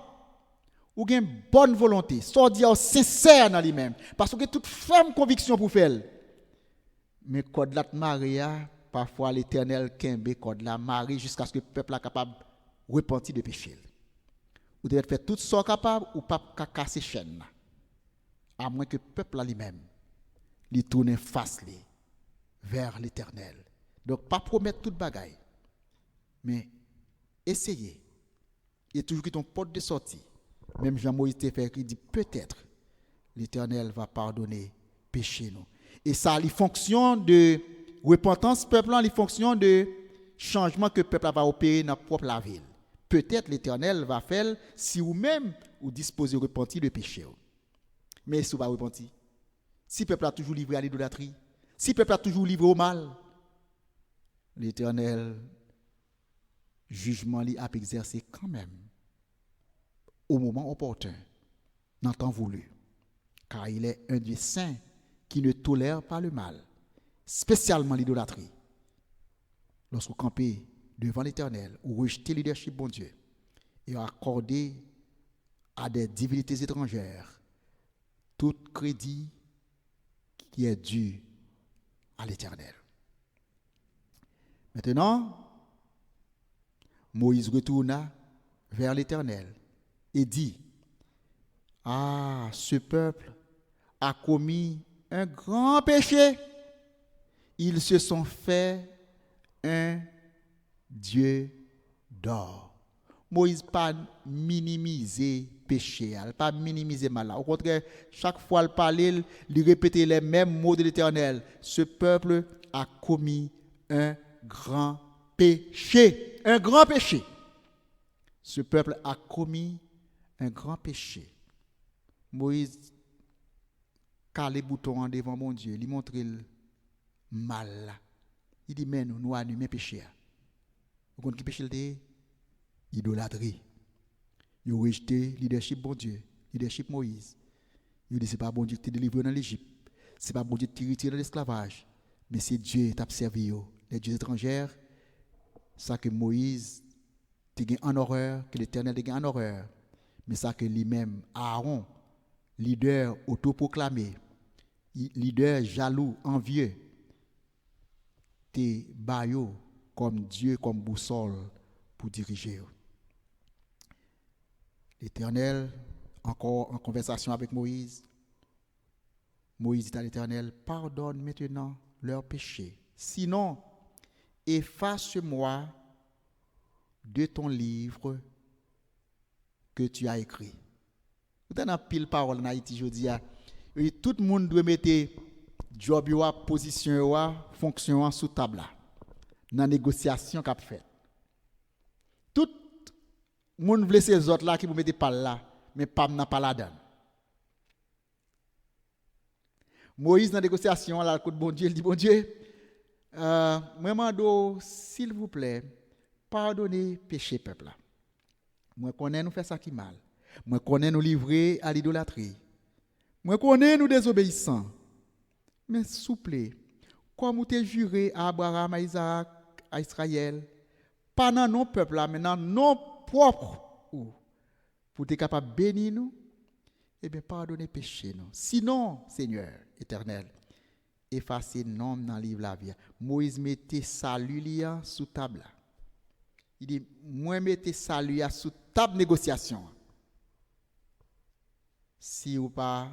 ou avez une bonne volonté, soit dire sincère dans lui-même, parce que toute ferme conviction pour faire. Mais code la Maria, parfois l'Éternel kembe code la Marie jusqu'à ce que le peuple soit capable de repentir de péché. Vous devez faire tout ce capable ou pas casser chaîne. À moins que le peuple lui-même lui tourne face vers l'Éternel. Donc pas promettre toute bagaille, mais essayez. Il y a toujours ton porte de sortie. Même Jean-Moïse te fait, il dit peut-être l'Éternel va pardonner péché nous. Et ça, les fonctions de repentance peuple, les fonctions de changement que le peuple va opérer dans propre ville. Peut-être l'Éternel va faire si vous-même vous disposez de repentir de péché. Mais si vous ne pas repentir, si le peuple a toujours livré à l'idolâtrie, si le peuple a toujours livré au mal, l'Éternel jugement a exercé quand même au moment opportun, dans le temps voulu, car il est un Dieu saint qui ne tolère pas le mal, spécialement l'idolâtrie. Lorsque vous campez devant l'Éternel, ou rejetez le leadership bon Dieu et accordez à des divinités étrangères tout crédit qui est dû à l'Éternel. Maintenant, Moïse retourna vers l'Éternel et dit, « Ah, ce peuple a commis un grand péché. Ils se sont fait un Dieu d'or. » Moïse pas minimiser péché, il pas minimiser mal. Au contraire, chaque fois qu'il parlait, il répétait les mêmes mots de l'Éternel. Ce peuple a commis un grand péché. Un grand péché. Ce peuple a commis un grand péché. Moïse calé bouton devant mon Dieu, il montre le mal. Il dit mais nous annulons péché. Vous comprenez qui péché le idolâtrie. Ils ont rejeté leadership bon Dieu, leadership Moïse. Ils ont dit c'est pas bon Dieu qui t'a délivré dans l'Égypte. C'est pas bon Dieu qui t'a retiré de l'esclavage, mais c'est Dieu qui t'a servi les dieux étrangers. Ça que Moïse t'a en horreur, que l'Éternel t'a en horreur. Mais ça que lui-même, Aaron, leader autoproclamé, leader jaloux, envieux, t'es baillot comme Dieu, comme boussole pour diriger. L'Éternel, encore en conversation avec Moïse, Moïse dit à l'Éternel, pardonne maintenant leurs péchés. Sinon, efface-moi de ton livre que tu as écrit. Vous avez pile parole en Haïti, je dis, tout le monde doit mettre job, position, fonction sous table dans la négociation qu'a fait. Tout le monde veut ces autres là qui vous mettez pas là, mais pas là-dedans. Moïse dans la négociation, là, le bon Dieu, il dit, bon Dieu, moi, s'il vous plaît, pardonnez péché peuple là. Moi connais nous faire ça qui mal. Moi connais nous livrer à l'idolâtrie. Moi connais nous désobéissants. Mais s'il vous plaît, comme vous t'es juré à Abraham, à Isaac, à Israël, pas dans nos peuples là, mais dans nos propres, pour être capable de bénir nous, eh bien pardonnez péché nous. Sinon, Seigneur éternel, effacez nom dans le livre de la vie. Moïse mettait salut sous table. Il dit, moi mettez salut à sous table négociation. Si vous pas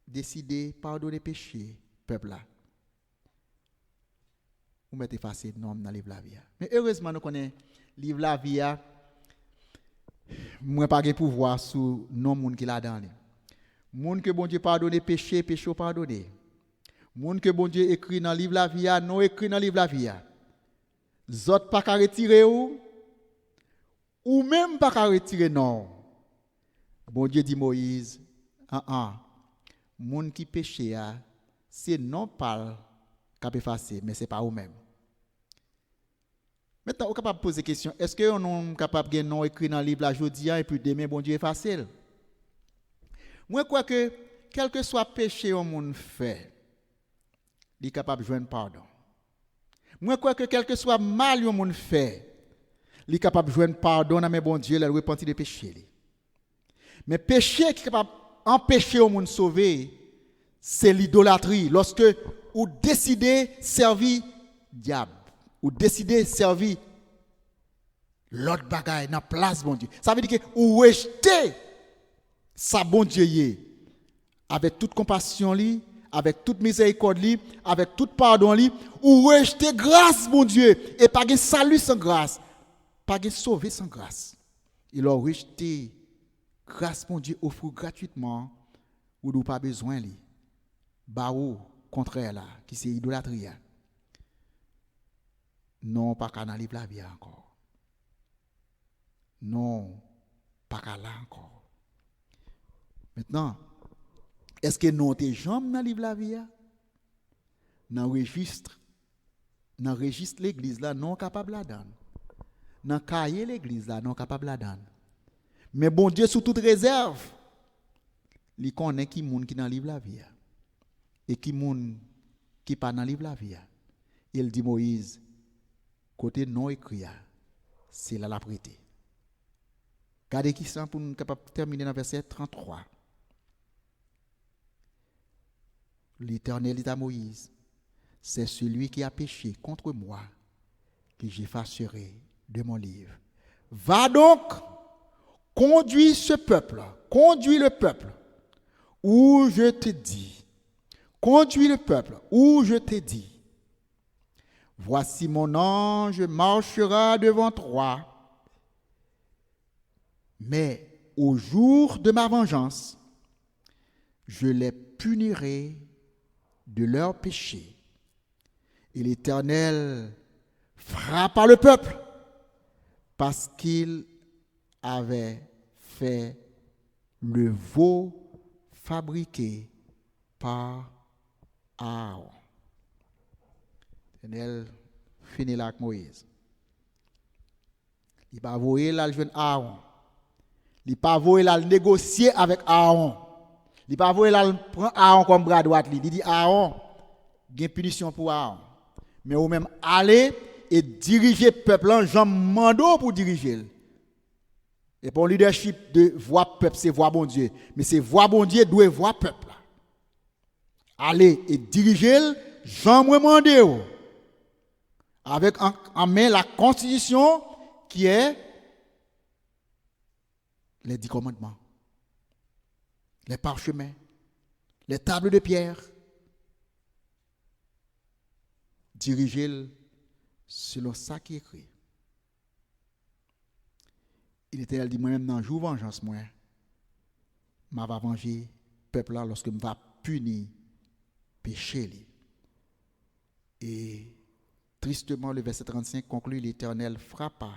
décidé pardonner péché, peuple là, vous mettez effacé nom dans le livre la vie. Mais heureusement, nous connaissons le livre la vie. Moi pas de pouvoir sur non monde qui là dedans. Monde que bon Dieu pardonne péché, péché pardonné. Monde que bon Dieu écrit dans le livre la vie, non écrit dans le livre la vie. Zot pas qu'à retirer ou même pas qu'à retirer non. Bon Dieu dit Moïse, monde qui péché c'est non pas qu'a effacer mais c'est pas ou même. Maintenant, on est capable de poser la question, est-ce que on est capable de non écrit dans le livre la jodi et puis demain bon Dieu effacer? Moi je crois que quel que soit péché au monde fait, il est capable de joindre pardon. Moi, je crois que quel que soit mal au monde fait, il est capable de joindre pardon à mes bon Dieu, le repentir des péchés. Mais péché qui est capable d'empêcher au monde sauver, c'est l'idolâtrie. Lorsque vous décidez de servir diable, ou décidez de servir l'autre bagaille dans la place bon Dieu. Ça veut dire que vous rejetez sa bon Dieu avec toute compassion li, avec toute miséricorde li, avec tout pardon li, ou rejeter grâce mon Dieu et pas de salut sans grâce, pas de sauver sans grâce. Il a rejeté grâce mon Dieu offre gratuitement ou nous pas besoin li. Ba ou contraire là qui c'est idolâtrie. Non pas qu'à dans livre la vie encore. Non pas qu'à là encore. Maintenant, est-ce que nous t'es jambes dans livre la vie? Dans registre l'église là non capable la donner. Dans cahier l'église là non capable la donner. Mais bon Dieu sous toute réserve, il connaît qui monde qui dans livre la vie et qui monde qui pas dans livre la vie. Il dit Moïse côté non écrit c'est là la prêter. Regardez qui ça pour nous capable terminer dans verset 33. L'Éternel dit à Moïse, c'est celui qui a péché contre moi que j'effacerai de mon livre. Va donc, conduis ce peuple, conduis le peuple, où je te dis, conduis le peuple, où je te dis, voici mon ange marchera devant toi, mais au jour de ma vengeance, je les punirai de leurs péchés. Et l'Éternel frappa le peuple parce qu'il avait fait le veau fabriqué par Aaron. L'Éternel finit là avec Moïse. Il va voyer là le jeune Aaron. Il va voyer là le négocier avec Aaron. Il va voyer là prendre Aaron comme bras droit. Il dit Aaron, il y a une punition pour Aaron. Mais ou même aller et diriger le peuple en Jean mando pour diriger. Et pour le leadership de voix peuple, c'est voix bon Dieu. Mais c'est voix bon Dieu doit voix peuple. Aller et diriger Jean mandé avec en main la constitution qui est les 10 commandements, les parchemins, les tables de pierre. Diriger selon ça qui est écrit. Il était dit moi-même dans jour vengeance moi m'a va venger peuple là lorsque me va punir péché. Et tristement le verset 35 conclut l'Éternel frappa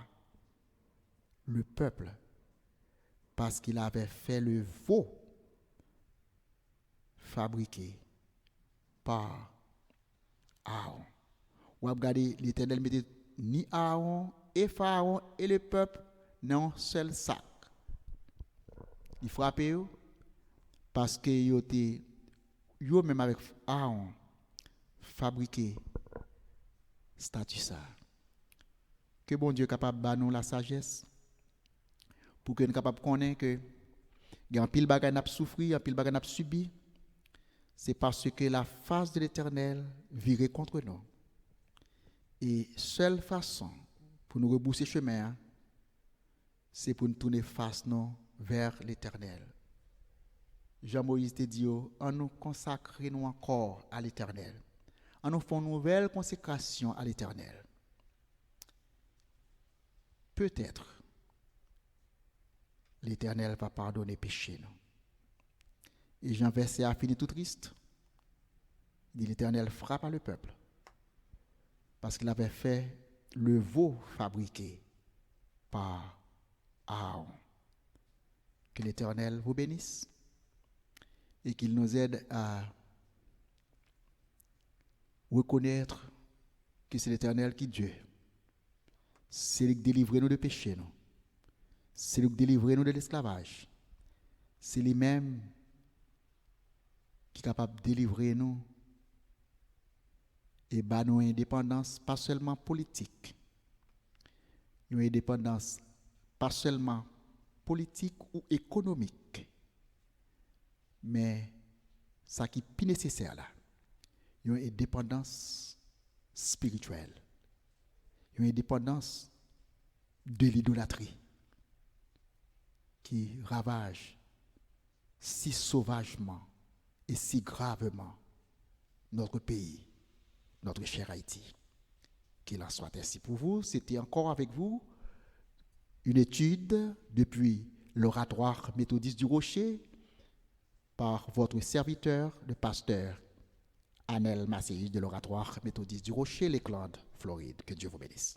le peuple parce qu'il avait fait le veau fabriqué par Aaron. Ou regardez, l'Éternel mettait ni Aaron et Pharaon et le peuple dans un seul sac. Il frappait parce que yo même avec Aaron fabriqué statut ça. Que bon Dieu est capable de nous la sagesse pour que nous capable connaître que il y a un pile bagage n'a souffrir, un pile bagage n'a subi. C'est parce que la face de l'Éternel virait contre nous. Et seule façon pour nous rebousser chemin, hein, c'est pour nous tourner face nous vers l'Éternel. Jean-Moïse te dit, en nous consacrer nous encore à l'Éternel, en nous faisant une nouvelle consécration à l'Éternel. Peut-être l'Éternel va pardonner péché nous. Et Jean verset a fini tout triste. Il dit l'Éternel frappa le peuple parce qu'il avait fait le veau fabriqué par Aaron. Que l'Éternel vous bénisse et qu'il nous aide à reconnaître que c'est l'Éternel qui est Dieu. C'est lui qui délivre nous de péché, nous. C'est lui qui délivre nous de l'esclavage. C'est lui-même qui est capable de délivrer nous et bah nous indépendance pas seulement politique, une indépendance pas seulement politique ou économique, mais ça qui est plus nécessaire là, une indépendance spirituelle, une indépendance de l'idolâtrie qui ravage si sauvagement et si gravement notre pays, notre cher Haïti. Qu'il en soit ainsi pour vous. C'était encore avec vous une étude depuis l'oratoire méthodiste du Rocher par votre serviteur, le pasteur Anel Masséus de l'oratoire méthodiste du Rocher, les Clandes, Floride. Que Dieu vous bénisse.